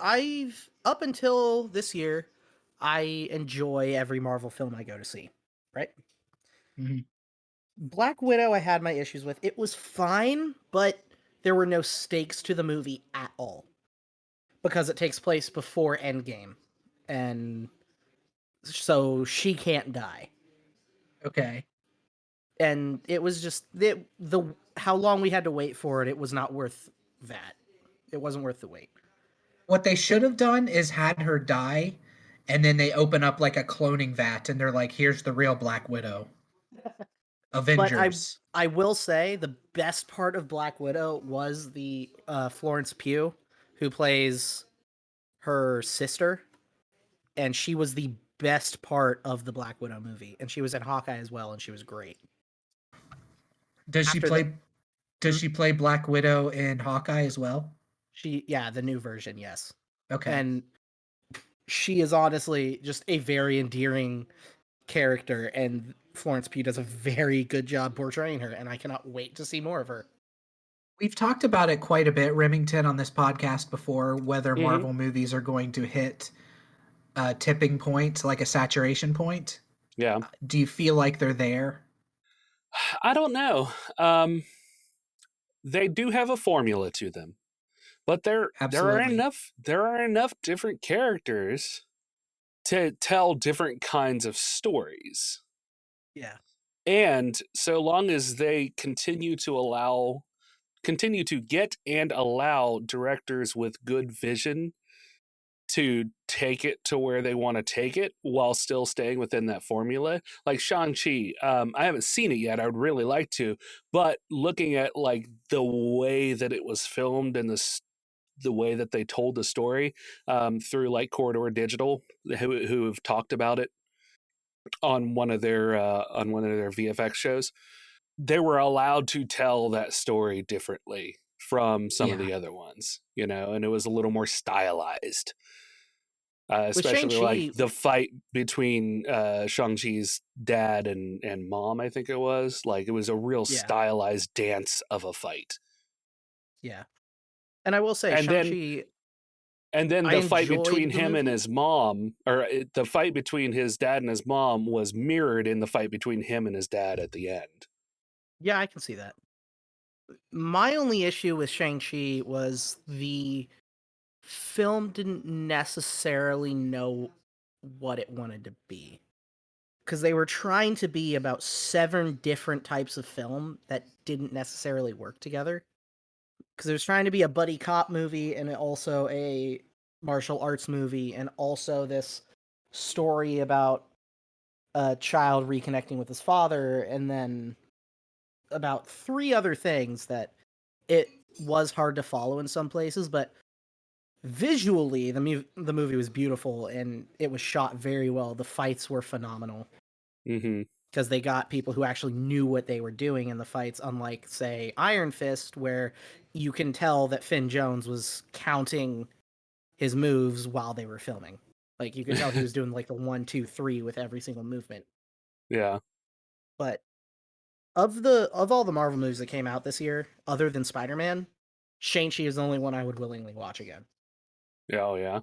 up until this year, I enjoy every Marvel film I go to see, right? Mhm. Black Widow, I had my issues with. It was fine, but there were no stakes to the movie at all because it takes place before Endgame, and so she can't die. Okay. And it was just the how long we had to wait for it. It was not worth that. It wasn't worth the wait. What they should have done is had her die, and then they open up like a cloning vat, and they're like, here's the real Black Widow. But Avengers. I will say the best part of Black Widow was the Florence Pugh, who plays her sister, and she was the best part of the Black Widow movie, and she was in Hawkeye as well, and she was great. Does she After that, play does she play Black Widow in Hawkeye as well? the new version, yes, Okay. and she is honestly just a very endearing character, and Florence Pugh does a very good job portraying her, and I cannot wait to see more of her. We've talked about it quite a bit, Remington, on this podcast before, whether Mm-hmm. Marvel movies are going to hit a tipping point, like a saturation point. Yeah. Do you feel like they're there? I don't know. They do have a formula to them, but there Absolutely. are enough different characters to tell different kinds of stories. Yeah. And so long as they continue to get and allow directors with good vision to take it to where they want to take it while still staying within that formula. Like Shang-Chi, I haven't seen it yet. I would really like to, but looking at like the way that it was filmed and the way that they told the story through like Corridor Digital, who have talked about it on one of their VFX shows, they were allowed to tell that story differently from some of Yeah. the other ones, and it was a little more stylized. With Especially like Shang-Chi, the fight between Shang-Chi's dad and mom, I think it was. Like it was a real yeah, stylized dance of a fight. yeah. And I will say, And then Shang-Chi, I the fight between enjoyed the him and movie. his mom, or the fight between his dad and his mom was mirrored in the fight between him and his dad at the end. Yeah, I can see that. My only issue with Shang-Chi was the film didn't necessarily know what it wanted to be. Because they were trying to be about 7 different types of film that didn't necessarily work together. Because it was trying to be a buddy cop movie and also a martial arts movie and also this story about a child reconnecting with his father and then about 3 other things that it was hard to follow in some places, but visually the movie was beautiful and it was shot very well. The fights were phenomenal. Mm-hmm. because they got people who actually knew what they were doing in the fights, unlike, say, Iron Fist, where you can tell that Finn Jones was counting his moves while they were filming. Like, you could tell he was doing like the 1, 2, 3 with every single movement. Yeah. But of all the Marvel movies that came out this year, other than Spider-Man, Shang-Chi is the only one I would willingly watch again. Yeah. Oh, yeah.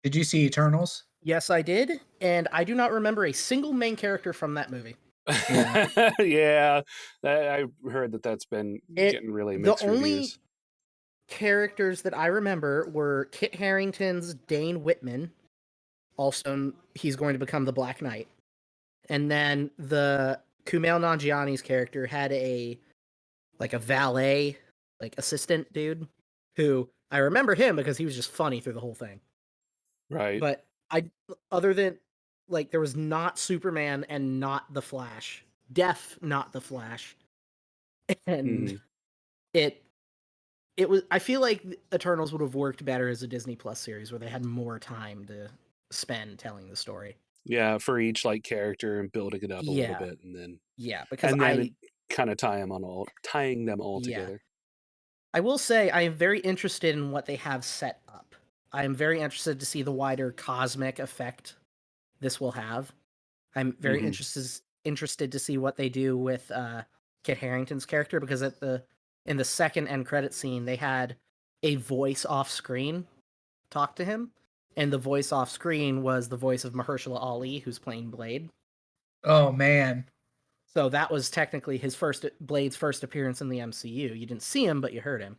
Did you see Eternals? Yes, I did, and I do not remember a single main character from that movie. Yeah. Yeah. I heard that's been getting really mixed the only reviews. characters that I remember were Kit Harington's Dane Whitman. Also, he's going to become the Black Knight. And then the Kumail Nanjiani's character had a valet, like assistant dude, who I remember him because he was just funny through the whole thing. Right. But other than, like, there was not Superman and not the Flash. Not the Flash. And it was, I feel like Eternals would have worked better as a Disney Plus series where they had more time to spend telling the story. Yeah, for each like character and building it up a little bit, and then because kind of tying them all together. I will say I am very interested in what they have set up. I am very interested to see the wider cosmic effect this will have. I'm very interested to see what they do with Kit Harington's character, because in the second end credit scene they had a voice off screen talk to him, and the voice off screen was the voice of Mahershala Ali, who's playing Blade. Oh man. So that was technically Blade's first appearance in the MCU. You didn't see him, but you heard him.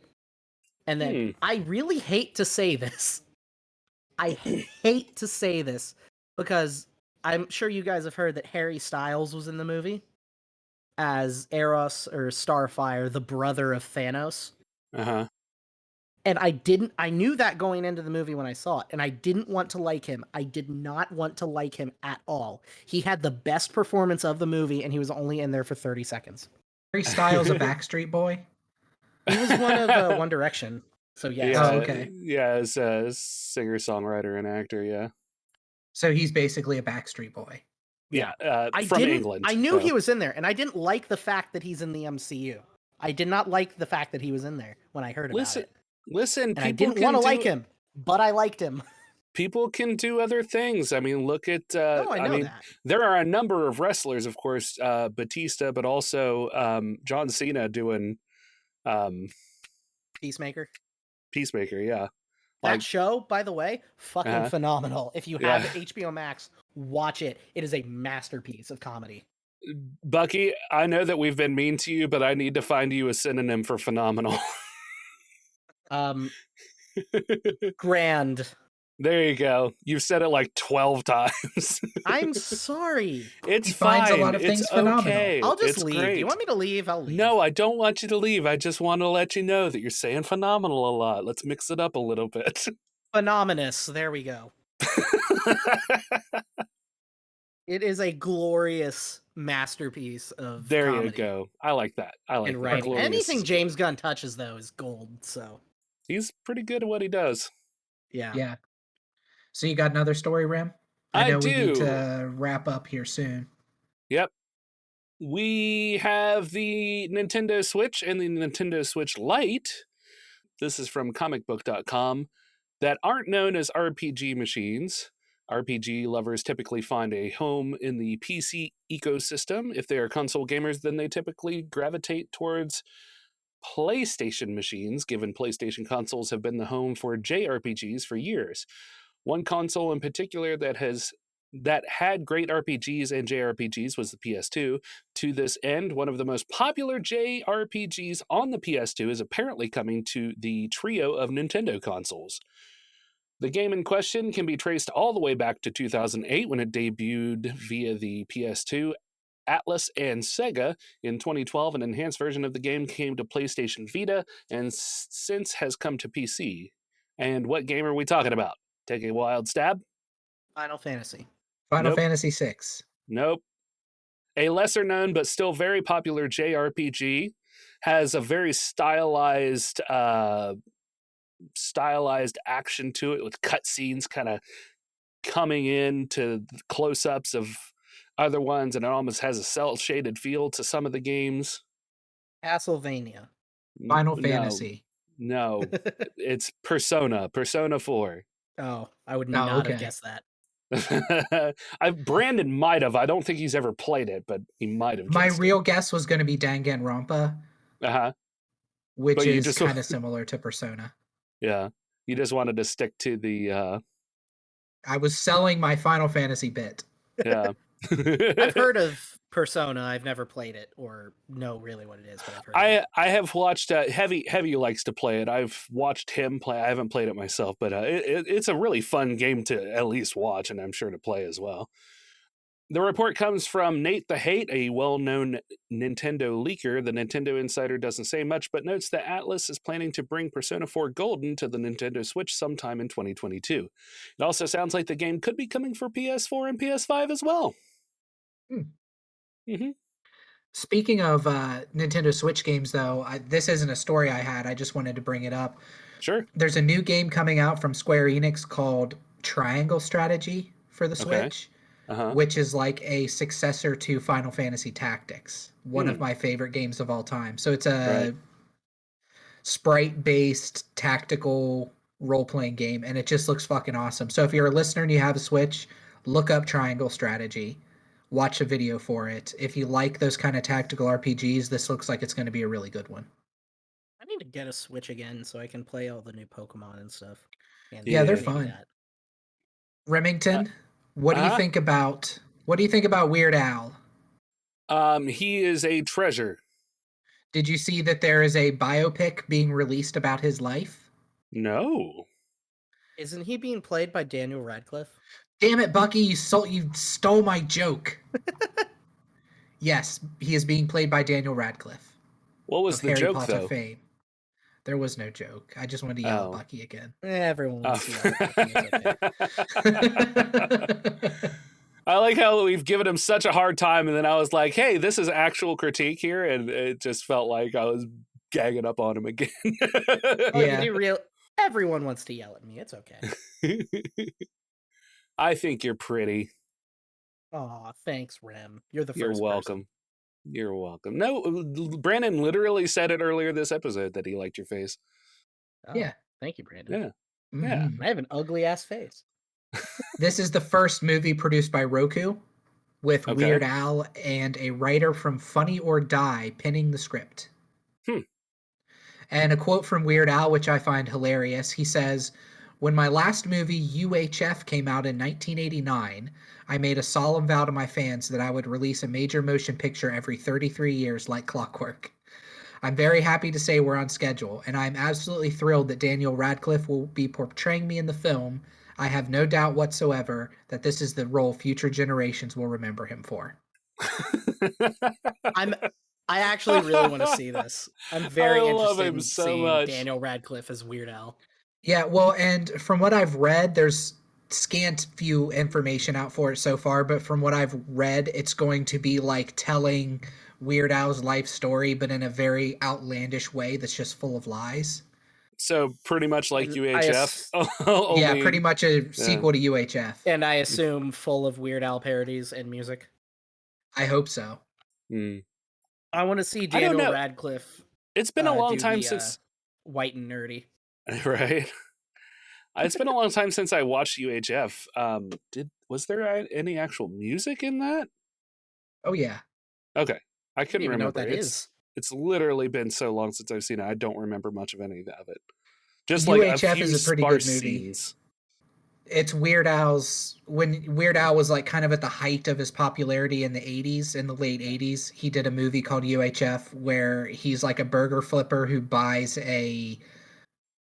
And then I really hate to say this. I hate to say this because I'm sure you guys have heard that Harry Styles was in the movie as Eros or Starfire, the brother of Thanos. Uh-huh. And I knew that going into the movie when I saw it, and I didn't want to like him. I did not want to like him at all. He had the best performance of the movie, and he was only in there for 30 seconds. Harry Styles, a Backstreet Boy? He was one of One Direction. So yes. Yeah, okay. Yeah, as a singer-songwriter and actor, yeah. So he's basically a Backstreet Boy. Yeah, from England. I knew he was in there, and I didn't like the fact that he's in the MCU. I did not like the fact that he was in there when I heard about it. Listen, and I didn't want to like him, but I liked him. People can do other things. I mean, look at... that. There are a number of wrestlers, of course, Batista, but also John Cena doing... Peacemaker, yeah. That show, by the way, fucking phenomenal. If you have HBO Max, watch it. It is a masterpiece of comedy. Bucky, I know that we've been mean to you, but I need to find you a synonym for phenomenal. Grand. There you go. You've said it like 12 times. I'm sorry. It's he fine. Finds a lot of things phenomenal. Okay. I'll just leave. Great. Do you want me to leave? I'll leave. No, I don't want you to leave. I just want to let you know that you're saying phenomenal a lot. Let's mix it up a little bit. Phenomenous. There we go. It is a glorious masterpiece of comedy. You go. I like that. I like that. Anything James Gunn touches, though, is gold. So he's pretty good at what he does. Yeah. So you got another story, Rim? I know we need to wrap up here soon. Yep. We have the Nintendo Switch and the Nintendo Switch Lite. This is from comicbook.com. That aren't known as RPG machines. RPG lovers typically find a home in the PC ecosystem. If they are console gamers, then they typically gravitate towards PlayStation machines, given PlayStation consoles have been the home for JRPGs for years. One console in particular that had great RPGs and JRPGs was the PS2. To this end, one of the most popular JRPGs on the PS2 is apparently coming to the trio of Nintendo consoles. The game in question can be traced all the way back to 2008 when it debuted via the PS2, Atlas, and Sega. In 2012, an enhanced version of the game came to PlayStation Vita and since has come to PC. And what game are we talking about? Take a wild stab. Final Fantasy. Final Fantasy VI. Nope. A lesser known but still very popular JRPG has a very stylized action to it with cutscenes kind of coming in to close-ups of other ones, and it almost has a cel-shaded feel to some of the games. Castlevania. Final No, Fantasy. No, it's Persona 4. Oh, I would Oh, not have okay. guessed that. Brandon might have. I don't think he's ever played it, but he might have. My real guess was going to be Danganronpa, Uh-huh. which But you is just- kind of similar to Persona. Yeah. You just wanted to stick to the I was selling my Final Fantasy bit. yeah. I've heard of Persona. I've never played it or know really what it is, but I've heard of it. I have watched Heavy likes to play it. I've watched him play. I haven't played it myself, but it's a really fun game to at least watch, and I'm sure to play as well. The report comes from Nate the Hate, a well-known Nintendo leaker. The Nintendo Insider doesn't say much, but notes that Atlas is planning to bring Persona 4 Golden to the Nintendo Switch sometime in 2022. It also sounds like the game could be coming for PS4 and PS5 as well. Mm-hmm. Speaking of Nintendo Switch games, though, this isn't a story I had. I just wanted to bring it up. Sure. There's a new game coming out from Square Enix called Triangle Strategy for the Switch, which is like a successor to Final Fantasy Tactics, one of my favorite games of all time. So it's a sprite-based tactical role-playing game, and it just looks fucking awesome. So if you're a listener and you have a Switch, look up Triangle Strategy. Watch a video for it. If you like those kind of tactical RPGs, this looks like it's going to be a really good one. I need to get a Switch again so I can play all the new Pokemon and stuff. And Yeah, they're maybe fun. that. Remington, what do you think about Weird Al? He is a treasure. Did you see that there is a biopic being released about his life? No. Isn't he being played by Daniel Radcliffe? Damn it, Bucky, you stole my joke. Yes, he is being played by Daniel Radcliffe. What was of the Harry joke, Potter though? fame. There was no joke. I just wanted to yell at Bucky again. Everyone wants to yell at Bucky, it's okay. I like how we've given him such a hard time, and then I was like, hey, this is actual critique here, and it just felt like I was gagging up on him again. Yeah. Everyone wants to yell at me. It's okay. I think you're pretty. Aw, thanks, Rem. You're the first You're welcome. You're welcome. No, Brandon literally said it earlier this episode that he liked your face. Oh, Yeah. Thank you, Brandon. Yeah. Yeah. I have an ugly ass face. This is the first movie produced by Roku with Okay. Weird Al and a writer from Funny or Die penning the script. And a quote from Weird Al, which I find hilarious. He says, "When my last movie, UHF, came out in 1989, I made a solemn vow to my fans that I would release a major motion picture every 33 years like clockwork. I'm very happy to say we're on schedule, and I'm absolutely thrilled that Daniel Radcliffe will be portraying me in the film. I have no doubt whatsoever that this is the role future generations will remember him for." I actually really want to see this. I'm very love interested him in so seeing much. Daniel Radcliffe as Weird Al. Yeah, well, and from what I've read, there's scant few information out for it so far, but from what I've read, it's going to be like telling Weird Al's life story, but in a very outlandish way that's just full of lies. So pretty much like And UHF. Yeah, pretty much a sequel to UHF. And I assume full of Weird Al parodies and music. I hope so. I want to see I don't Daniel know. Radcliffe. It's been a long do time the, since... White and Nerdy. Right? It's been a long time since I watched UHF. Was there any actual music in that? Oh, yeah. Okay. I I don't couldn't even know remember. what that is. It's literally been so long since I've seen it. I don't remember much of any of it. Just like UHF a few is a pretty good sparse movie. scenes. It's Weird Al's, when Weird Al was like kind of at the height of his popularity in the 80s, in the late 80s, he did a movie called UHF where he's like a burger flipper who buys a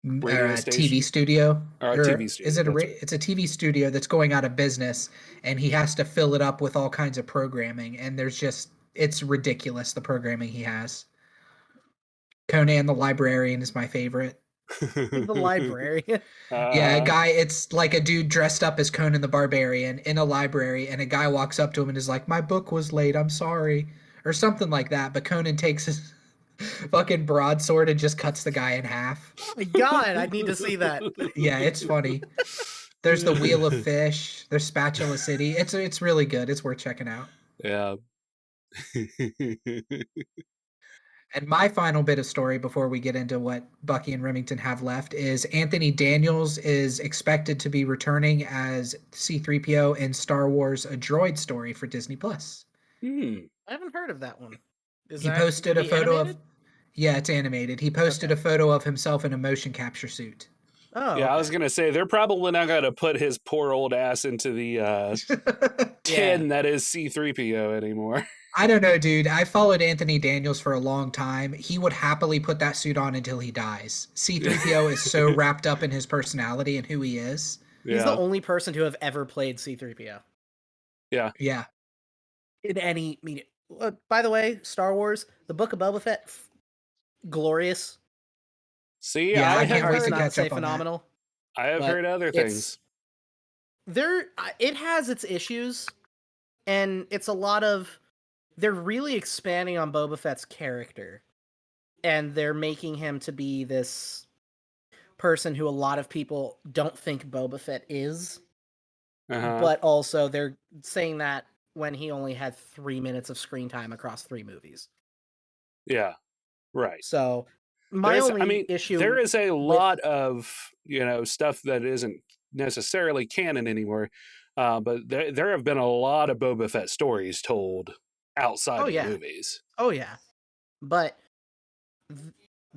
Radio TV studio. Or a TV studio, Is it that's right. it's a TV studio that's going out of business, and he has to fill it up with all kinds of programming, and it's ridiculous, the programming he has. Conan the Librarian is my favorite. The librarian. Yeah, a guy, it's like a dude dressed up as Conan the Barbarian in a library, and a guy walks up to him and is like, "My book was late, I'm sorry," or something like that. But Conan takes his fucking broadsword and just cuts the guy in half. Oh my God, I need to see that. Yeah, it's funny. There's the Wheel of Fish. There's Spatula City. It's really good. It's worth checking out. Yeah. And my final bit of story before we get into what Bucky and Remington have left is Anthony Daniels is expected to be returning as C-3PO in Star Wars: A Droid Story for Disney Plus. Hmm. I haven't heard of that one. He posted a photo animated? of Yeah, it's animated. He posted a photo of himself in a motion capture suit. Oh, Yeah, I okay. was gonna say they're probably not gonna put his poor old ass into the tin that is C-3PO anymore. I don't know, dude. I followed Anthony Daniels for a long time. He would happily put that suit on until he dies. C-3PO is so wrapped up in his personality and who he is. He's the only person to have ever played C-3PO. Yeah. Yeah. In any media. By the way, Star Wars, the Book of Boba Fett, glorious. See, Yeah, I can't have wait to heard, catch up on that. phenomenal. I have but heard other things. It has its issues, and it's a lot of. They're really expanding on Boba Fett's character, and they're making him to be this person who a lot of people don't think Boba Fett is. But also they're saying that when he only had 3 minutes of screen time across 3 movies. Yeah, right. So my only issue, there is a lot of stuff that isn't necessarily canon anymore, but there have been a lot of Boba Fett stories told outside of the movies. Oh yeah, but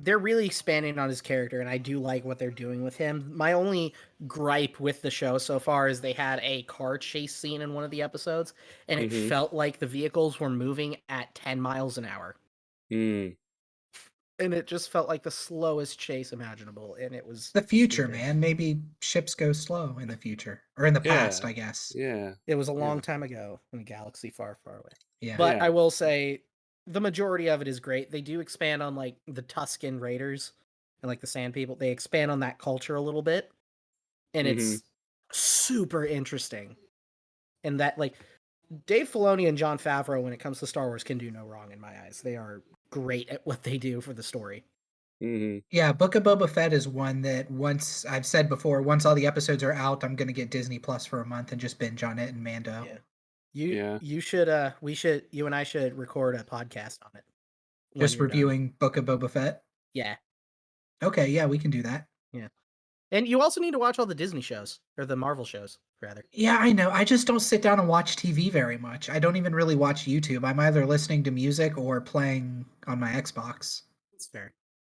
they're really expanding on his character, and I do like what they're doing with him. My only gripe with the show so far is they had a car chase scene in one of the episodes, and it felt like the vehicles were moving at 10 miles an hour. And it just felt like the slowest chase imaginable, and it was the future, man. Maybe ships go slow in the future, or in the past, I guess. Yeah, it was a long time ago in a galaxy far, far away. Yeah, but I will say the majority of it is great. They do expand on like the Tusken Raiders and like the Sand People. They expand on that culture a little bit, and it's super interesting. And that like Dave Filoni and Jon Favreau, when it comes to Star Wars, can do no wrong in my eyes. They are great at what they do for the story. Yeah, Book of Boba Fett is one that once I've said before, once all the episodes are out, I'm gonna get Disney Plus for a month and just binge on it and Mando. You should you and I should record a podcast on it. Just reviewing Book of Boba Fett? Yeah. Okay, yeah, we can do that. Yeah. And you also need to watch all the Disney shows, or the Marvel shows, rather. Yeah, I know. I just don't sit down and watch TV very much. I don't even really watch YouTube. I'm either listening to music or playing on my Xbox. That's fair.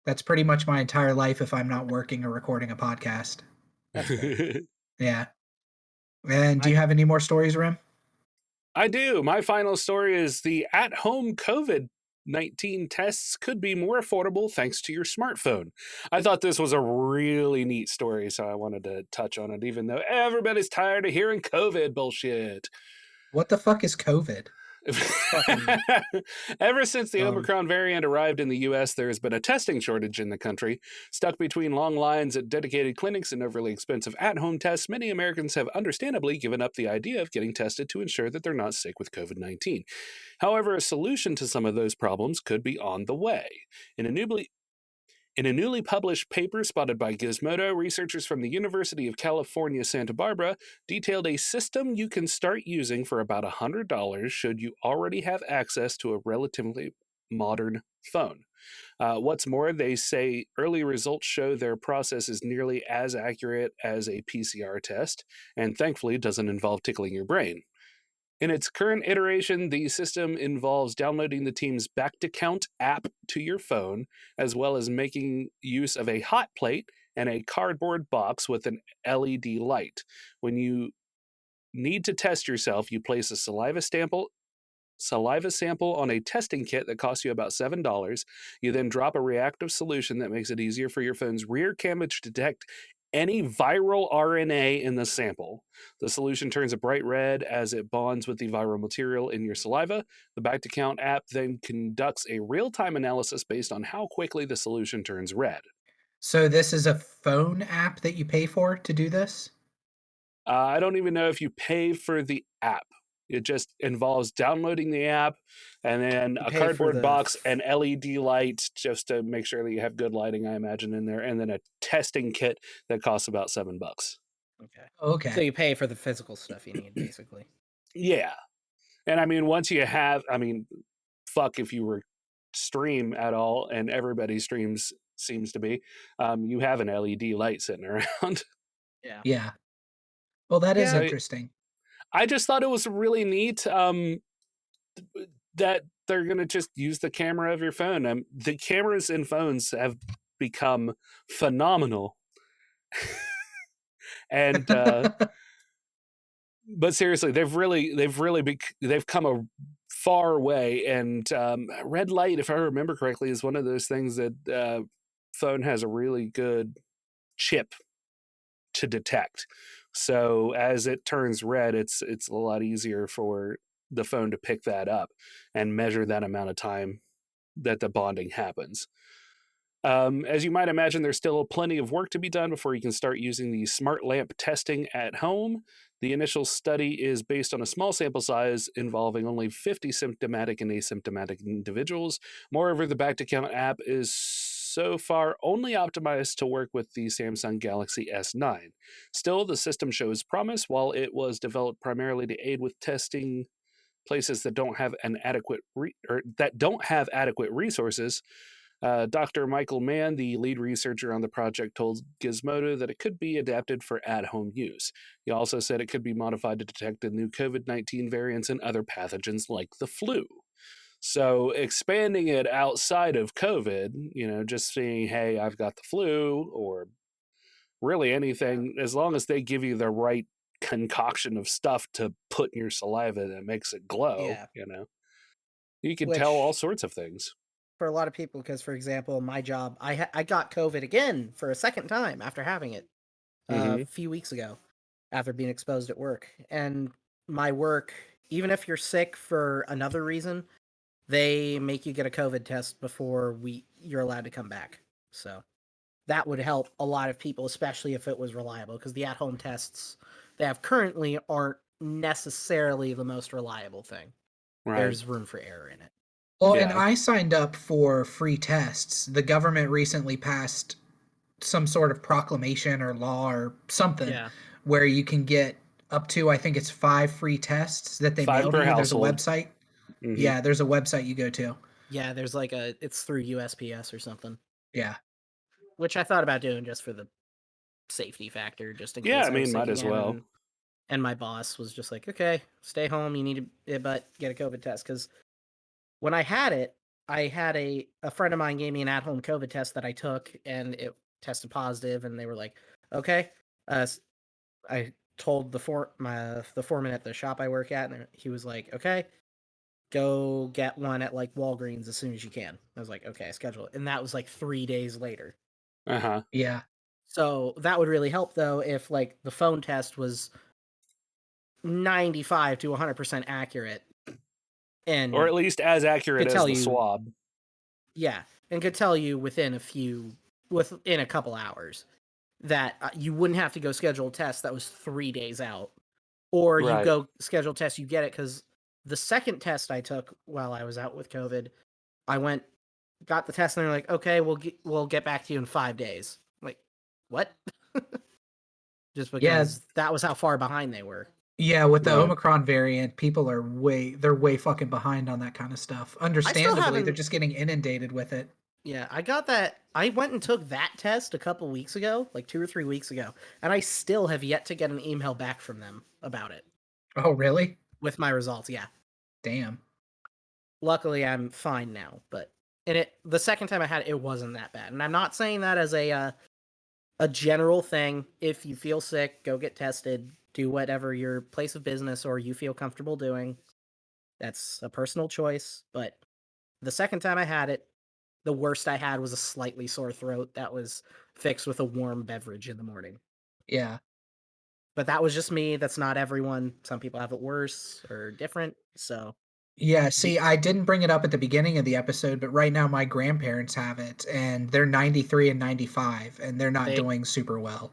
That's pretty much my entire life if I'm not working or recording a podcast. That's fair. Yeah. And do you have any more stories, Rim? I do. My final story is the at-home COVID-19 tests could be more affordable thanks to your smartphone. I thought this was a really neat story, so I wanted to touch on it, even though everybody's tired of hearing COVID bullshit. What the fuck is COVID? Ever since the Omicron variant arrived in the U.S., there has been a testing shortage in the country. Stuck between long lines at dedicated clinics and overly expensive at-home tests, many Americans have understandably given up the idea of getting tested to ensure that they're not sick with COVID-19. However, a solution to some of those problems could be on the way. In a newly published paper spotted by Gizmodo, researchers from the University of California, Santa Barbara detailed a system you can start using for about $100 should you already have access to a relatively modern phone. What's more, they say early results show their process is nearly as accurate as a PCR test, and thankfully doesn't involve tickling your brain. In its current iteration, the system involves downloading the team's Back to Count app to your phone, as well as making use of a hot plate and a cardboard box with an LED light. When you need to test yourself, you place a saliva sample on a testing kit that costs you about $7. You then drop a reactive solution that makes it easier for your phone's rear camera to detect any viral RNA in the sample. The solution turns a bright red as it bonds with the viral material in your saliva. The Back to Count app then conducts a real-time analysis based on how quickly the solution turns red. So this is a phone app that you pay for to do this? I don't even know if you pay for the app. It just involves downloading the app and then a cardboard box and LED light just to make sure that you have good lighting, I imagine, in there, and then a testing kit that costs about $7. Okay. Okay. So you pay for the physical stuff you need, basically. Yeah. And I mean, once you have, I mean, fuck if you were stream at all, and everybody streams seems to be, you have an LED light sitting around. Yeah. Yeah. Well, that is Yeah. interesting. I just thought it was really neat that they're going to just use the camera of your phone. The cameras in phones have become phenomenal. And but seriously, they've come a far way. And red light, if I remember correctly, is one of those things that phone has a really good chip to detect. So as it turns red, it's a lot easier for the phone to pick that up and measure that amount of time that the bonding happens. As you might imagine, there's still plenty of work to be done before you can start using the smart lamp testing at home. The initial study is based on a small sample size involving only 50 symptomatic and asymptomatic individuals. Moreover, the Back to Count app is so far only optimized to work with the Samsung Galaxy S9. Still, the system shows promise. While it was developed primarily to aid with testing places that don't have adequate resources, Dr. Michael Mann, the lead researcher on the project, told Gizmodo that it could be adapted for at-home use. He also said it could be modified to detect the new COVID-19 variants and other pathogens like the flu. So expanding it outside of COVID, just saying, hey, I've got the flu, or really anything, as long as they give you the right concoction of stuff to put in your saliva that makes it glow, you can tell all sorts of things. For a lot of people, because, for example, my job, I got COVID again for a second time after having it a few weeks ago, after being exposed at work. And my work, even if you're sick for another reason, they make you get a COVID test before you're allowed to come back. So that would help a lot of people, especially if it was reliable, because the at-home tests they have currently aren't necessarily the most reliable thing. Right. There's room for error in it. Well, and I signed up for free tests. The government recently passed some sort of proclamation or law or something where you can get up to, I think it's 5 free tests that they mail to you. There's a website. Mm-hmm. Yeah, there's a website you go to. Yeah, there's it's through USPS or something. Yeah. Which I thought about doing just for the safety factor, just in case. Yeah, I mean, might as well. And my boss was just like, okay, stay home. You need to get a COVID test. Because when I had it, I had a friend of mine gave me an at-home COVID test that I took, and it tested positive. And they were like, okay. I told the foreman at the shop I work at, and he was like, okay, go get one at Walgreens as soon as you can. I was like, okay, schedule it. And that was 3 days later. Yeah. So that would really help, though, if the phone test was 95 to 100% accurate, or at least as accurate as the swab. Yeah, and could tell you within a couple hours that you wouldn't have to go schedule a test that was 3 days out, or you go schedule a test, you get it. Because the second test I took while I was out with COVID, I got the test, and they're like, okay, we'll get back to you in 5 days. I'm like, what? Just because that was how far behind they were. Yeah, with the Omicron variant, people are way fucking behind on that kind of stuff. Understandably, they're just getting inundated with it. Yeah, I got that. I went and took that test a couple weeks ago, 2 or 3 weeks ago, and I still have yet to get an email back from them about it. Oh, really? With my results, yeah. Damn. Luckily, I'm fine now, but the second time I had it wasn't that bad. And I'm not saying that as a general thing. If you feel sick, go get tested. Do whatever your place of business or you feel comfortable doing. That's a personal choice. But the second time I had it, the worst I had was a slightly sore throat that was fixed with a warm beverage in the morning. Yeah. But that was just me. That's not everyone. Some people have it worse or different. So. Yeah, see, I didn't bring it up at the beginning of the episode, but right now my grandparents have it, and they're 93 and 95, and they're not doing super well.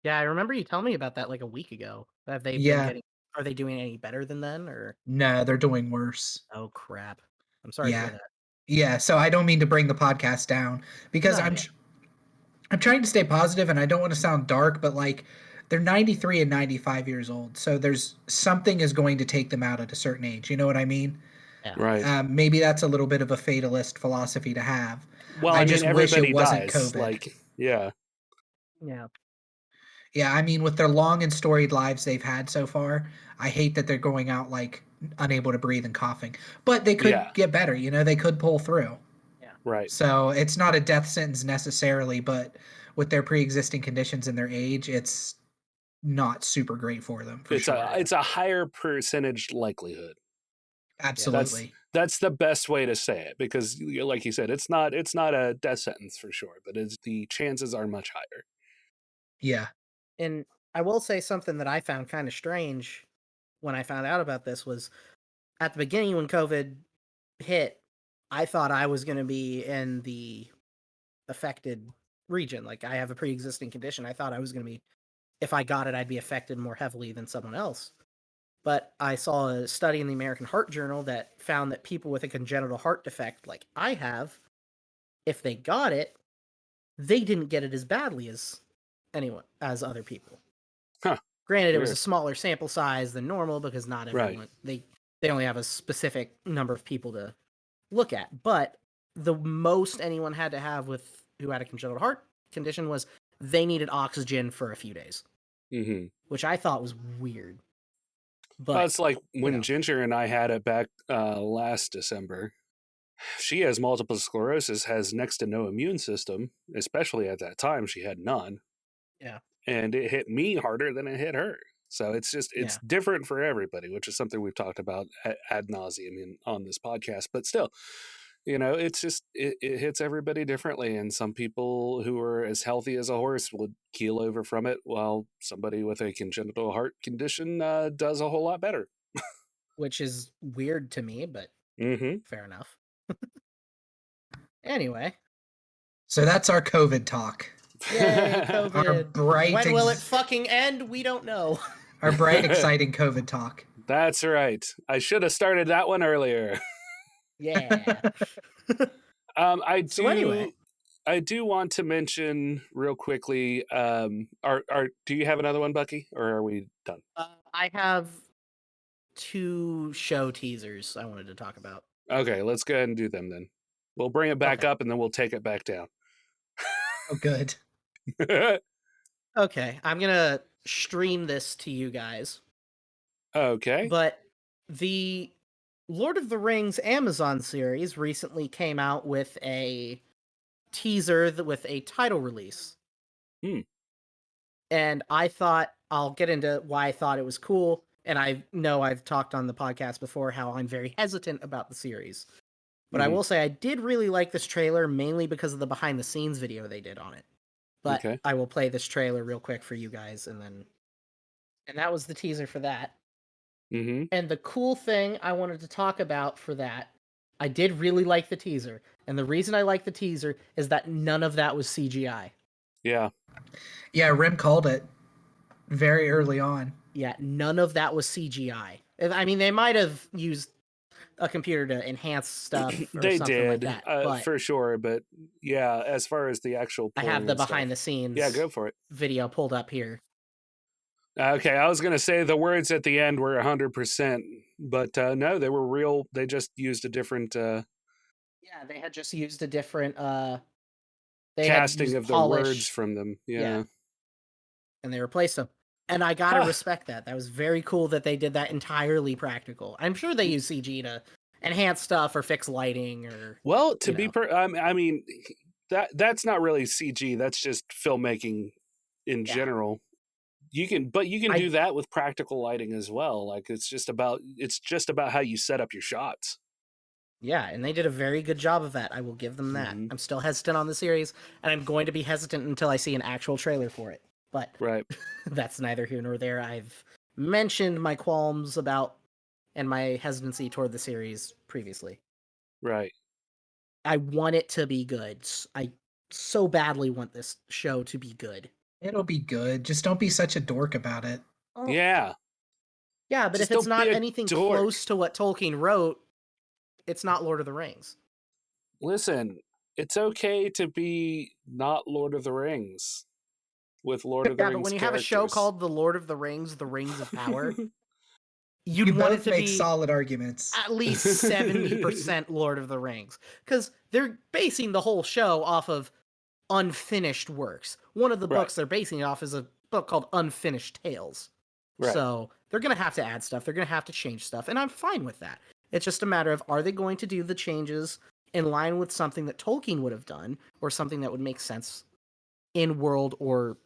Yeah, I remember you telling me about that a week ago. Have they been are they doing any better than then, or? No, they're doing worse. Oh, crap. I'm sorry to hear that. Yeah, so I don't mean to bring the podcast down, because I'm trying to stay positive, and I don't want to sound dark, but like they're 93 and 95 years old, so there's something is going to take them out at a certain age. You know what I mean? Yeah. Right. Maybe that's a little bit of a fatalist philosophy to have. Well, I I mean, just wish everybody it wasn't dies. COVID. Like, yeah. Yeah. Yeah, I mean, with their long and storied lives they've had so far, I hate that they're going out like unable to breathe and coughing. But they could Yeah. get better, you know, they could pull through. Right. So it's not a death sentence necessarily, but with their pre-existing conditions and their age, it's not super great for them. For sure, It's a higher percentage likelihood. absolutely. That's the best way to say it, because like you said, it's not a death sentence for sure, but the chances are much higher. Yeah. And I will say something that I found kind of strange when I found out about this was at the beginning when COVID hit, I thought I was going to be in the affected region. Like I have a pre-existing condition. I thought I was going to be, if I got it, I'd be affected more heavily than someone else. But I saw a study in the American Heart Journal that found that people with a congenital heart defect, like I have, if they got it, they didn't get it as badly as anyone, as other people. Huh. Granted, it was a Weird. smaller sample size than normal because not everyone, they only have a specific number of people to look at. But the most anyone had to have with who had a congenital heart condition was they needed oxygen for a few days, Mm-hmm. which I thought was weird. But Well, it's like when know. Ginger and I had it back last December. She has multiple sclerosis, has next to no immune system, especially at that time. She had none. Yeah. And it hit me harder than it hit her. So it's different for everybody, which is something we've talked about ad nauseum on this podcast. But still, you know, it's just it hits everybody differently, and some people who are as healthy as a horse would keel over from it, while somebody with a congenital heart condition does a whole lot better. Which is weird to me, but fair enough. Anyway, So that's our COVID talk. yay, COVID. Our bright when will it fucking end? We don't know. Our bright, exciting COVID talk. That's right. I should have started that one earlier. Yeah. I do want to mention real quickly. Do you have another one, Bucky, or are we done? I have 2 show teasers I wanted to talk about. Okay, let's go ahead and do them then. We'll bring it back up and then we'll take it back down. Oh, good. Okay, I'm gonna stream this to you guys. Okay. But the Lord of the Rings Amazon series recently came out with a teaser with a title release. And I thought, I'll get into why I thought it was cool. And I know I've talked on the podcast before how I'm very hesitant about the series. But I will say I did really like this trailer, mainly because of the behind the scenes video they did on it. But I will play this trailer real quick for you guys, and that was the teaser for that. And the cool thing I wanted to talk about for that, I did really like the teaser. And the reason I like the teaser is that none of that was CGI. Yeah. Yeah, Rim called it very early on. Yeah, none of that was CGI. I mean, they might have used a computer to enhance stuff or they something did, like that. But for sure. But yeah, as far as the actual I have the behind the scenes go for it. Video pulled up here. Okay, I was going to say the words at the end were 100%, but no, they were real. They just used a different... Yeah, they had just used a different... casting of the words from them. Yeah. And they replaced them. And I gotta respect that. That was very cool that they did that entirely practical. I'm sure they use CG to enhance stuff or fix lighting or... Well, I mean, that's not really CG. That's just filmmaking in general. You can do that with practical lighting as well. Like it's just about how you set up your shots. Yeah, and they did a very good job of that. I will give them that. I'm still hesitant on the series, and I'm going to be hesitant until I see an actual trailer for it. But that's neither here nor there. I've mentioned my qualms about and my hesitancy toward the series previously. Right. I want it to be good. I so badly want this show to be good. It'll be good. Just don't be such a dork about it. Oh. Yeah. Yeah, but just if it's not anything close to what Tolkien wrote, it's not Lord of the Rings. Listen, it's okay to be not Lord of the Rings with Lord of the Yeah, Rings but when you have a show characters. called The Lord of the Rings, The Rings of Power, you'd You want it both to make be solid arguments. at least 70% Lord of the Rings. Because they're basing the whole show off of unfinished works. One of the Right. books they're basing it off is a book called Unfinished Tales. Right. So they're going to have to add stuff. They're going to have to change stuff. And I'm fine with that. It's just a matter of, are they going to do the changes in line with something that Tolkien would have done, or something that would make sense in world or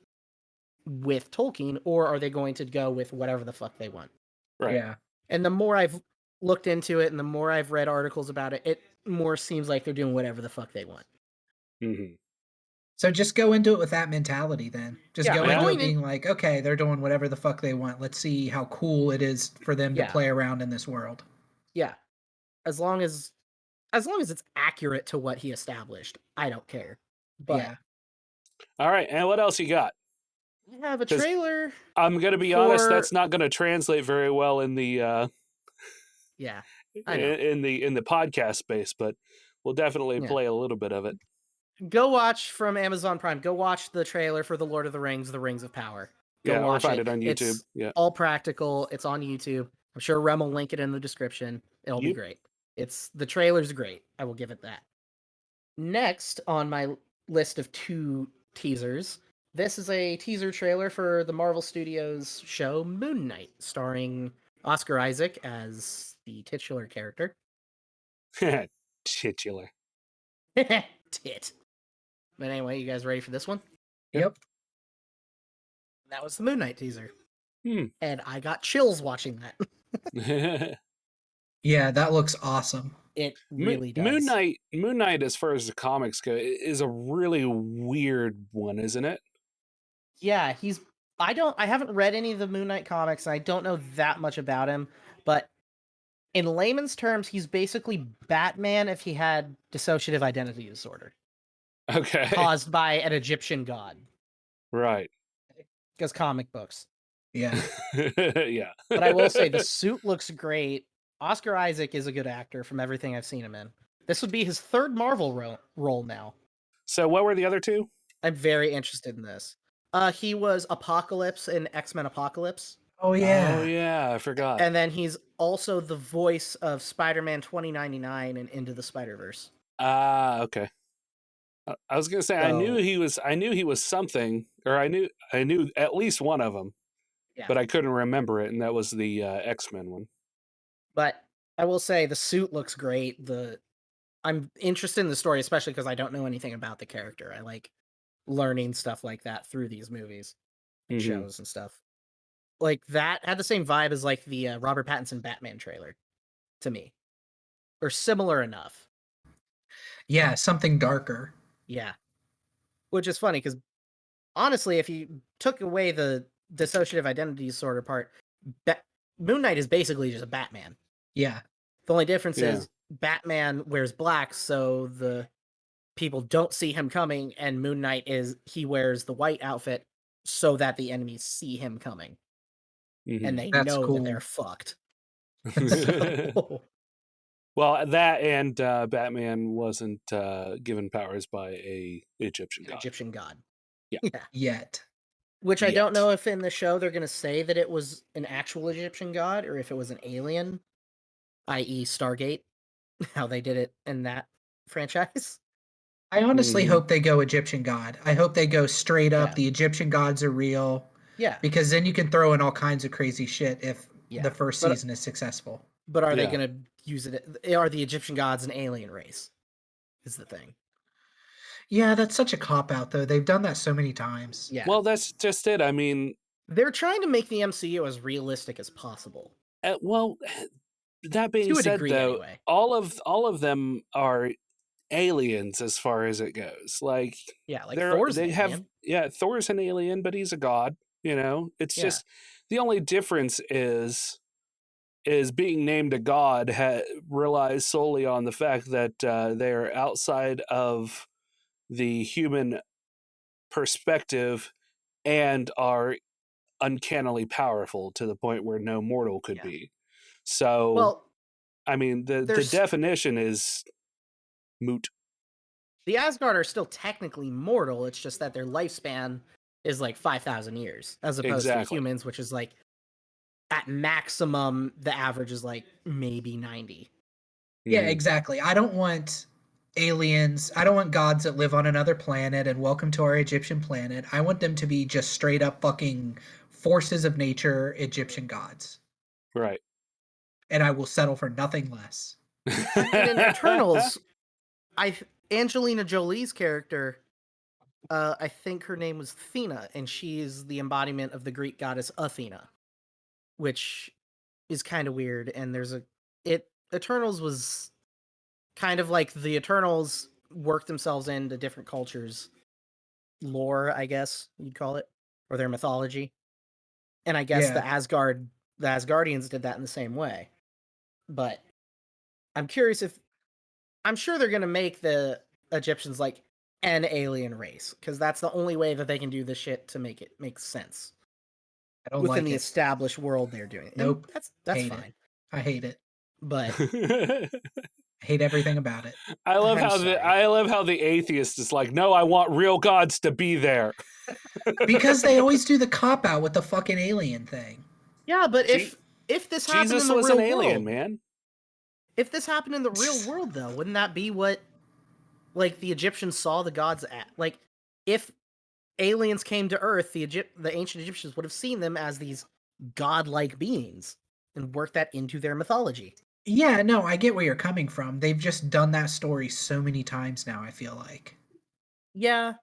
with Tolkien, or are they going to go with whatever the fuck they want? Right. Yeah. And the more I've looked into it and the more I've read articles about it, it more seems like they're doing whatever the fuck they want. Mm-hmm. So just go into it with that mentality then. Just Yeah, go I'm into going it in- being like, okay, they're doing whatever the fuck they want. Let's see how cool it is for them to Yeah. play around in this world. Yeah. As long as it's accurate to what he established, I don't care. But Yeah. All right, and what else you got? we have a 'Cause trailer. I'm gonna be honest, For- that's not gonna translate very well in the Yeah. I know. in the podcast space, but we'll definitely Yeah. play a little bit of it. Go watch from Amazon Prime. Go watch the trailer for The Lord of the Rings, The Rings of Power. Go Yeah, or watch find it on YouTube. It's Yeah. all practical. It's on YouTube. I'm sure Rem will link it in the description. It'll be Yep. great. The trailer's great. I will give it that. Next on my list of 2 teasers, this is a teaser trailer for the Marvel Studios show Moonknight, starring Oscar Isaac as the titular character. Titular. Tit. But anyway, you guys ready for this one? Yep. That was the Moonknight teaser. Hmm. And I got chills watching that. Yeah, that looks awesome. It really does. Moonknight, as far as the comics go, is a really weird one, isn't it? Yeah, I haven't read any of the Moon Knight comics, and I don't know that much about him, but in layman's terms, he's basically Batman if he had dissociative identity disorder Okay. caused by an Egyptian god. Right. Because comic books. Yeah. Yeah. But I will say the suit looks great. Oscar Isaac is a good actor from everything I've seen him in. This would be his 3rd Marvel role now. So what were the other 2? I'm very interested in this. He was Apocalypse in X-Men Apocalypse. Oh yeah. Oh yeah, I forgot. And then he's also the voice of Spider-Man 2099 and Into the Spider-Verse. Okay. I was gonna say I knew he was something, or I knew at least one of them, Yeah. but I couldn't remember it, and that was the X-Men one. But I will say the suit looks great. I'm interested in the story, especially because I don't know anything about the character. I like learning stuff like that through these movies and Mhm. shows and stuff. Like that had the same vibe as like the Robert Pattinson Batman trailer to me, or similar enough. Yeah, something darker. Yeah, which is funny because honestly, if you took away the dissociative identity disorder part, Moon Knight is basically just a Batman. Yeah. The only difference Yeah. is Batman wears black, so the people don't see him coming, and Moon Knight he wears the white outfit so that the enemies see him coming, Mhm. and they That's know cool. that they're fucked. So, Well, that and Batman wasn't given powers by a Egyptian god. Egyptian god. Yeah. Yet. Which I don't Yet. know if in the show they're going to say that it was an actual Egyptian god or if it was an alien, i.e. Stargate, how they did it in that franchise. I honestly Mhm. hope they go Egyptian god. I hope they go straight up. Yeah. The Egyptian gods are real. Yeah. Because then you can throw in all kinds of crazy shit if Yeah. the first But- season is successful. But are they Yeah. going to use it? Are the Egyptian gods an alien race? Is the thing. Yeah, that's such a cop out though. They've done that so many times. Yeah. Well, that's just it. I mean, they're trying to make the MCU as realistic as possible. well, that being To a said, degree, though, anyway. all of them are aliens as far as it goes. Like, Yeah, like they're- Thor's they an have alien. yeah, Thor's an alien, but he's a god. You know, it's Yeah. just the only difference is being named a god relies solely on the fact that they are outside of the human perspective and are uncannily powerful to the point where no mortal could Yeah. be. So, Well, I mean, the there's- definition is moot. the Asgard are still technically mortal. It's just that their lifespan is like 5,000 years, as opposed to Exactly. humans, which is like at maximum the average is like maybe 90. Yeah, Mm. exactly. I don't want aliens. I don't want gods that live on another planet and welcome to our Egyptian planet. I want them to be just straight up fucking forces of nature Egyptian gods. Right. And I will settle for nothing less. I mean, in Eternals, Angelina Jolie's character, I think her name was Athena, and she is the embodiment of the Greek goddess Athena, which is kind of weird. And Eternals was kind of like the Eternals worked themselves into different cultures' lore, I guess you'd call it, or their mythology. And I guess Yeah. the Asgardians did that in the same way. But I'm curious I'm sure they're going to make the Egyptians like an alien race, because that's the only way that they can do this shit to make it make sense I don't within like the it. established world they're doing. And Nope. that's Hate fine. it. I hate it. But I hate everything about it. I love I'm how sorry. the atheist is like, no, I want real gods to be there. Because they always do the cop out with the fucking alien thing. Yeah, but if this happened Jesus in the was real an alien, world, man. if this happened in the real world, though, wouldn't that be what like the Egyptians saw the gods at? Like, if aliens came to Earth, the ancient Egyptians would have seen them as these godlike beings and worked that into their mythology. Yeah, no, I get where you're coming from. They've just done that story so many times now, I feel like. Yeah.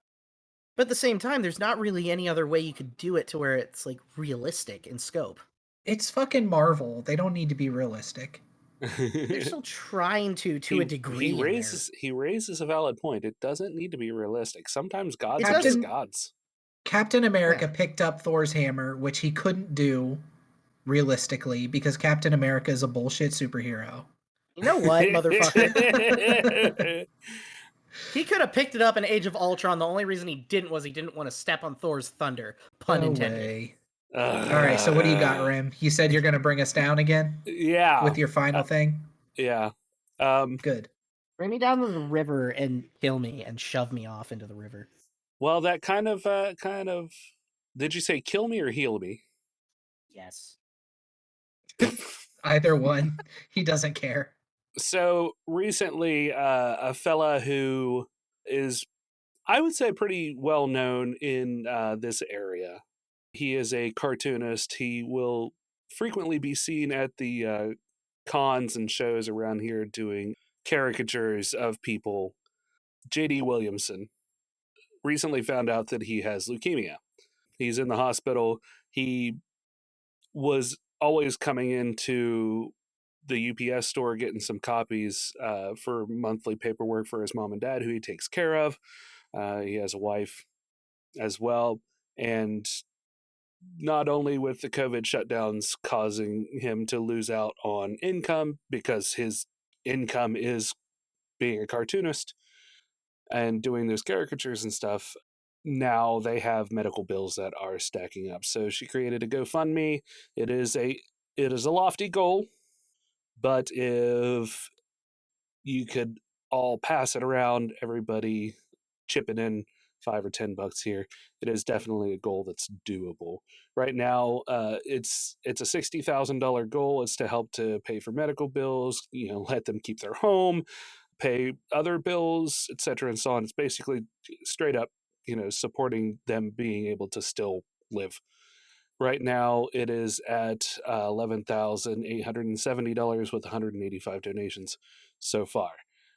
But at the same time, there's not really any other way you could do it to where it's like realistic in scope. It's fucking Marvel. They don't need to be realistic. They're still trying to a degree. He raises a valid point. It doesn't need to be realistic. Sometimes gods are Captain- just gods. Captain America Yeah. picked up Thor's hammer, which he couldn't do realistically because Captain America is a bullshit superhero. You know what, motherfucker? He could have picked it up in Age of Ultron. The only reason he didn't was he didn't want to step on Thor's thunder. Pun No intended. way. All right, so what do you got, Rim? You said you're going to bring us down again Yeah. with your final thing? Yeah. Good. Bring me down to the river and kill me and shove me off into the river. Well, that kind of did you say kill me or heal me? Yes. Either one. He doesn't care. So recently, a fella who is, I would say, pretty well known in this area. He is a cartoonist. He will frequently be seen at the cons and shows around here doing caricatures of people. JD Williamson recently found out that he has leukemia. He's in the hospital. He was always coming into the UPS store getting some copies for monthly paperwork for his mom and dad, who he takes care of. He has a wife as well. And not only with the COVID shutdowns causing him to lose out on income because his income is being a cartoonist and doing those caricatures and stuff, now they have medical bills that are stacking up. So she created a GoFundMe. It is a lofty goal, but if you could all pass it around, everybody chipping in $5 or $10 here, it is definitely a goal that's doable. Right now, it's a $60,000 goal. It's to help to pay for medical bills, let them keep their home, pay other bills, etc., and so on. It's basically straight up, supporting them being able to still live. Right now, it is at $11,870 with 185 donations so far.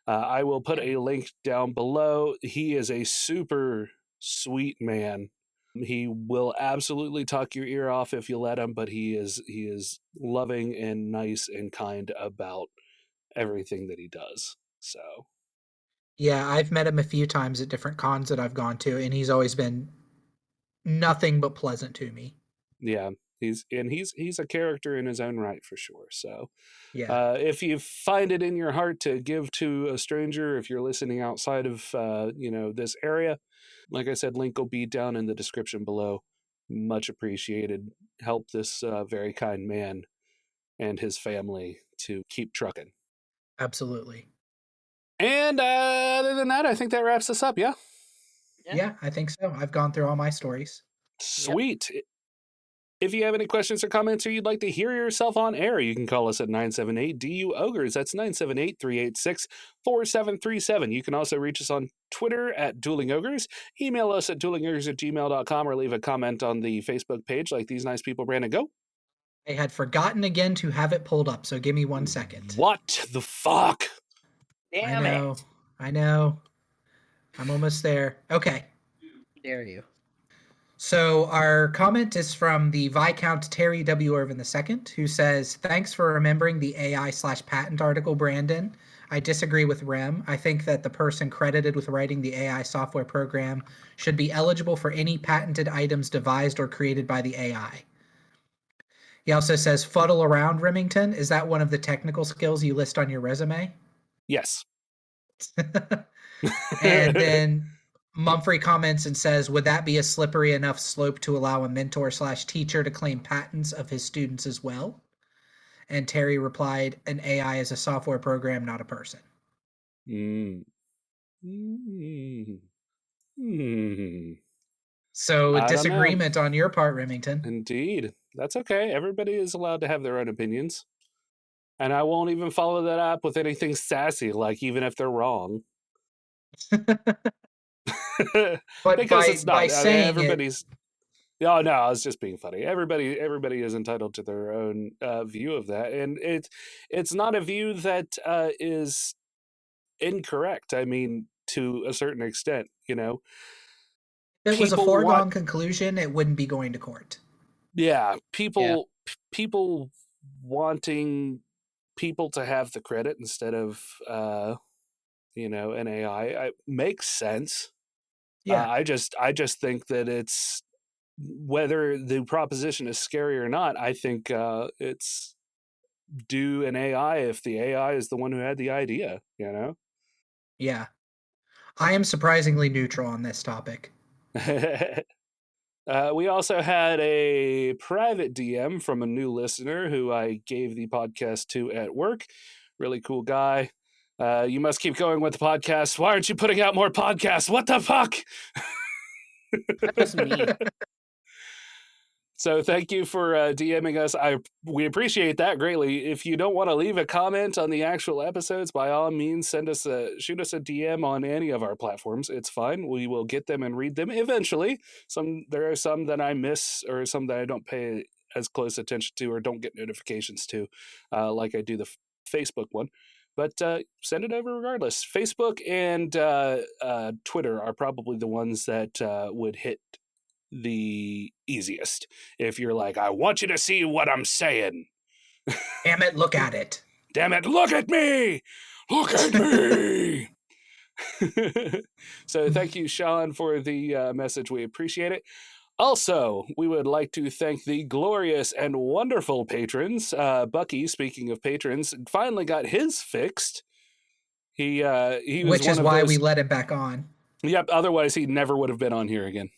I will put a link down below. He is a super sweet man. He will absolutely talk your ear off if you let him, but he is loving and nice and kind about everything that he does. So, Yeah, I've met him a few times at different cons that I've gone to, and he's always been nothing but pleasant to me. yeah, he's a character in his own right for sure. So, Yeah, if you find it in your heart to give to a stranger, if you're listening outside of this area, like I said, link will be down in the description below. Much appreciated. Help this very kind man and his family to keep trucking. absolutely. And other than that, I think that wraps us up. Yeah. Yeah, I think so. I've gone through all my stories. Sweet. If you have any questions or comments, or you'd like to hear yourself on air, you can call us at 978 DU-OGRES. That's 978-386-4737. You can also reach us on Twitter at Dueling Ogres. Email us at duelingogres@gmail.com, or leave a comment on the Facebook page like these nice people. Brandon, go. I had forgotten again to have it pulled up, so give me 1 second. What the fuck? Damn it. I know. I'm almost there. Okay. Dare you. So our comment is from the Viscount Terry W. Irvin II, who says, "Thanks for remembering the AI/patent article, Brandon. I disagree with Rem. I think that the person credited with writing the AI software program should be eligible for any patented items devised or created by the AI." He also says, "Fuddle around, Remington. Is that one of the technical skills you list on your resume?" Yes. And then Mumphrey comments and says, "Would that be a slippery enough slope to allow a mentor/teacher to claim patents of his students as well?" And Terry replied, "An AI is a software program, not a person." So a disagreement on your part, Remington. Indeed. That's okay. Everybody is allowed to have their own opinions. And I won't even follow that up with anything sassy, like even if they're wrong. But because it's not. by saying everybody's. Oh no, I was just being funny. Everybody is entitled to their own view of that, and it's not a view that is incorrect. I mean, to a certain extent, you know. If it was a foregone conclusion, it wouldn't be going to court. Yeah, people wanting people to have the credit instead of an AI makes sense. Yeah. I just think that it's, whether the proposition is scary or not, I think it's due an AI if the AI is the one who had the idea, you know? Yeah. I am surprisingly neutral on this topic. We also had a private DM from a new listener who I gave the podcast to at work. Really cool guy. You must keep going with the podcast. Why aren't you putting out more podcasts? What the fuck? That was me. So thank you for DMing us. We appreciate that greatly. If you don't want to leave a comment on the actual episodes, by all means, shoot us a DM on any of our platforms. It's fine. We will get them and read them eventually. There are some that I miss, or some that I don't pay as close attention to or don't get notifications to, like I do the Facebook one. But send it over regardless. Facebook and Twitter are probably the ones that would hit the easiest. If you're like, I want you to see what I'm saying. Damn it, look at it. Damn it, look at me! Look at me! So thank you, Sean, for the message. We appreciate it. Also, we would like to thank the glorious and wonderful patrons. Bucky, speaking of patrons, finally got his fixed. He was, which is why we let him back on. Yep, otherwise he never would have been on here again.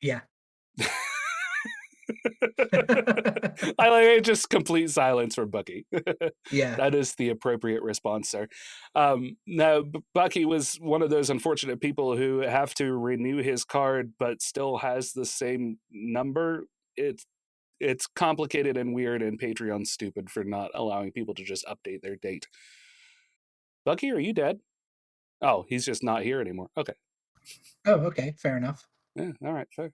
Yeah. I like it, just complete silence from Bucky. Yeah. That is the appropriate response, sir. No, Bucky was one of those unfortunate people who have to renew his card but still has the same number. It's complicated and weird, and Patreon's stupid for not allowing people to just update their date. Bucky, are you dead? Oh, he's just not here anymore. Okay. Oh, okay. Fair enough. Yeah, all right, fair.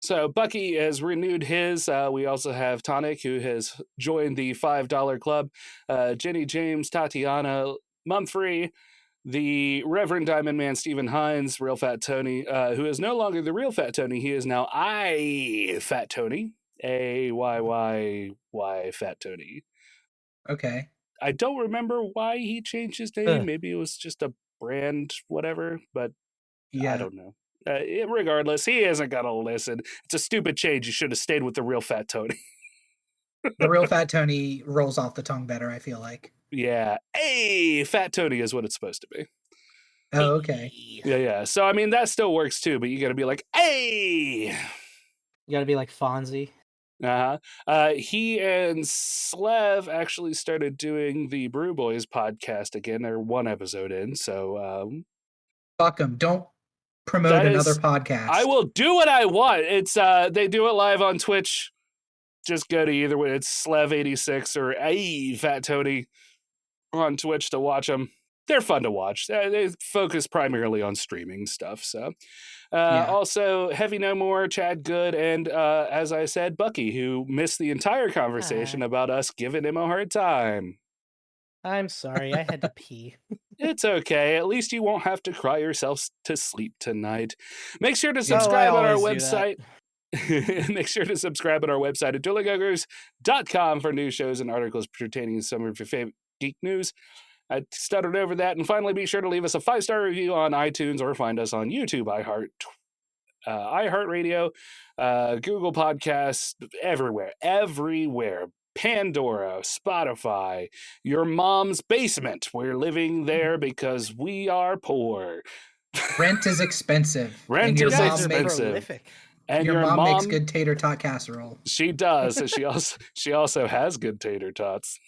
So Bucky has renewed his. We also have Tonic, who has joined the $5 club. Jenny James, Tatiana, Mumphrey, the Reverend Diamond Man Stephen Hines, Real Fat Tony, who is no longer the Real Fat Tony. He is now I Fat Tony. AYYY Fat Tony. Okay. I don't remember why he changed his name. Maybe it was just a brand, whatever, but yeah. I don't know. Regardless, he isn't going to listen. It's a stupid change. You should have stayed with the Real Fat Tony. The Real Fat Tony rolls off the tongue better, I feel like. Yeah. Hey, Fat Tony is what it's supposed to be. Oh, okay. Yeah. So, I mean, that still works too, but you got to be like, hey! You got to be like Fonzie. He and Slev actually started doing the Brew Boys podcast again. They're one episode in, so Fuck them. Don't promote another podcast. I will do what I want. It's they do it live on Twitch. Just go to either way. It's Slev86 or Fat Tony on Twitch to watch them. They're fun to watch. They focus primarily on streaming stuff. So, also Heavy No More, Chad Good, and as I said, Bucky, who missed the entire conversation about us giving him a hard time. I'm sorry, I had to pee. It's okay. At least you won't have to cry yourself to sleep tonight. Make sure to subscribe on our website. Make sure to subscribe on our website at duelingogres.com for news, shows, and articles pertaining to some of your favorite geek news. I stuttered over that. And finally, be sure to leave us a 5-star review on iTunes or find us on YouTube, iHeartRadio, Google Podcasts, everywhere. Pandora, Spotify, your mom's basement. We're living there because we are poor. Rent is expensive. Rent is expensive. And your mom makes good tater tot casserole. She does. And she also has good tater tots.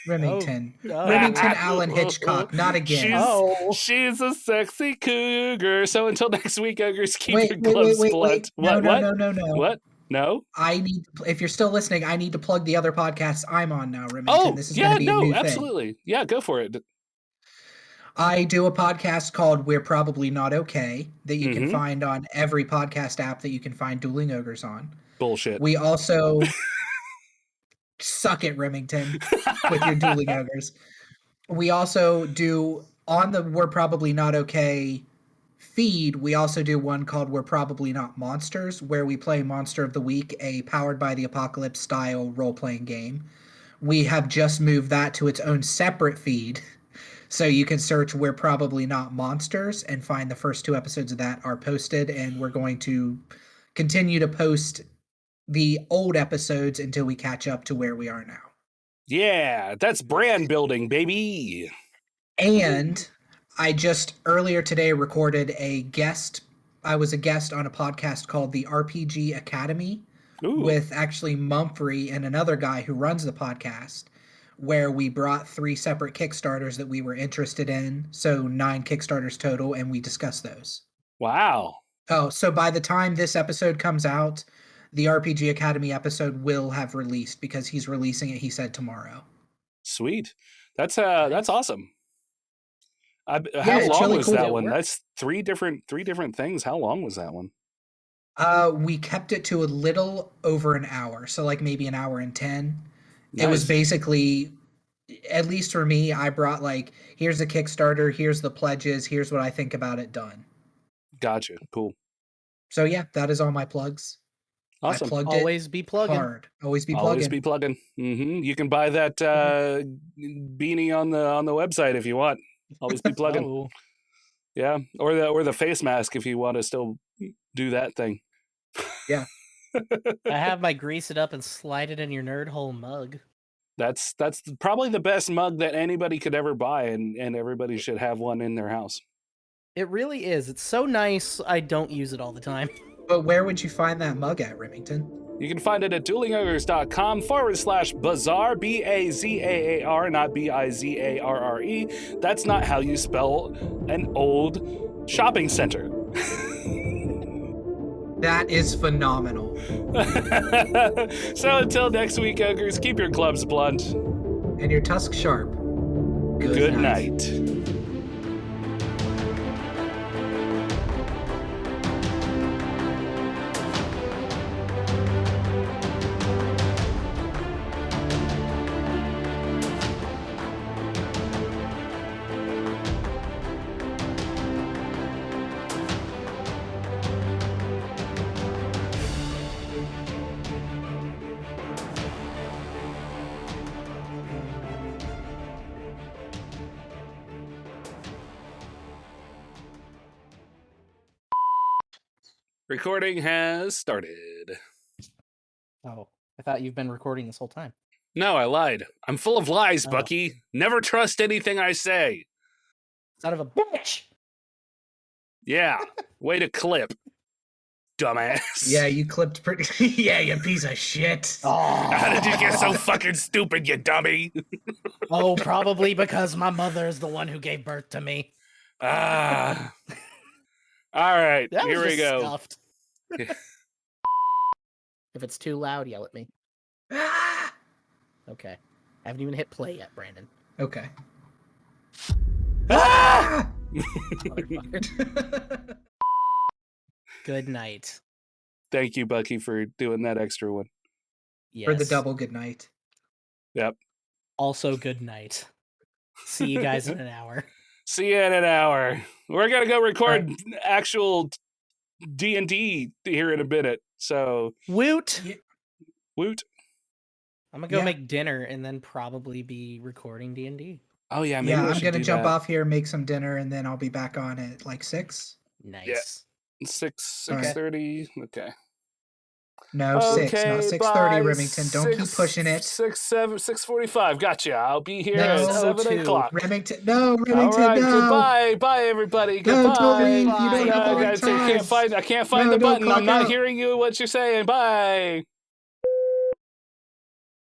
Remington. Remington Allen Hitchcock. Not again. She's a sexy cougar. So until next week, Ogres, keep your gloves blunt. No. What? No? If you're still listening, I need to plug the other podcasts I'm on now, Remington. This is going to be a new absolutely. thing. Yeah, go for it. I do a podcast called We're Probably Not Okay that you can find on every podcast app that you can find Dueling Ogres on. Bullshit. We also... Suck it, Remington, with your Dueling Ogres. We also do, on the We're Probably Not Okay feed, we also do one called We're Probably Not Monsters, where we play Monster of the Week, a Powered by the Apocalypse style role-playing game. We have just moved that to its own separate feed, so you can search We're Probably Not Monsters and find the first 2 episodes of that are posted, and we're going to continue to post the old episodes until we catch up to where we are now. Yeah, that's brand building, baby. And I just earlier today recorded a guest. I was a guest on a podcast called the RPG Academy with actually Mumphrey and another guy who runs the podcast, where we brought 3 separate Kickstarters that we were interested in. So 9 Kickstarters total, and we discussed those. Wow. Oh, so by the time this episode comes out, the RPG Academy episode will have released because he's releasing it, he said, tomorrow. Sweet. That's awesome. How long really was cool that one? That's three different things. How long was that one? We kept it to a little over an hour. So like maybe an hour and 10. Nice. It was basically, at least for me, I brought like, here's the Kickstarter, here's the pledges, here's what I think about it done. Gotcha. Cool. So yeah, that is all my plugs. Awesome. Always be plugging. Hard. Always be plugging. Always be plugging. You can buy that beanie on the website if you want. Always be plugging. Yeah, or the face mask if you want to still do that thing. Yeah. I have my grease it up and slide it in your nerd hole mug. That's probably the best mug that anybody could ever buy, and everybody should have one in their house. It really is. It's so nice. I don't use it all the time. But where would you find that mug at, Remington? You can find it at duelingogres.com/bazaar, BAZAAR, not BIZARRE. That's not how you spell an old shopping center. That is phenomenal. So until next week, Ogres, keep your clubs blunt. And your tusks sharp. Good night. Recording has started. Oh, I thought you've been recording this whole time. No, I lied. I'm full of lies, Bucky. Never trust anything I say. Son of a bitch! Yeah, way to clip. dumbass. Yeah, you clipped pretty. Yeah, you piece of shit. How did you get so fucking stupid, you dummy? Oh, probably because my mother is the one who gave birth to me. Ah. All right, That here was we just go. scuffed. If it's too loud, yell at me. Ah! Okay. I haven't even hit play yet, Brandon. Okay. Ah! Motherfucker. Good night. Thank you, Bucky, for doing that extra one. Yes. For the double good night. Yep. Also, good night. See you guys in an hour. See you in an hour. We're gonna go record actual D&D here in a minute. So Woot! woot. I'm gonna go Yeah. make dinner and then probably be recording D&D. Oh yeah, maybe Yeah, we I'm should gonna do jump that. off here, make some dinner, and then I'll be back on at like 6. Nice. 6:30. Okay. No, 6, not 6:30, bye. Remington. Don't keep pushing it. 6:45. Gotcha. I'll be here No. at 7 7:02. o'clock. Remington, no, All Remington, right. no. Goodbye. Bye, everybody. No, Goodbye. don't leave. You don't have the right Guys, I time. can't find the No, button. clock I'm not out. hearing you. What you're saying. Bye.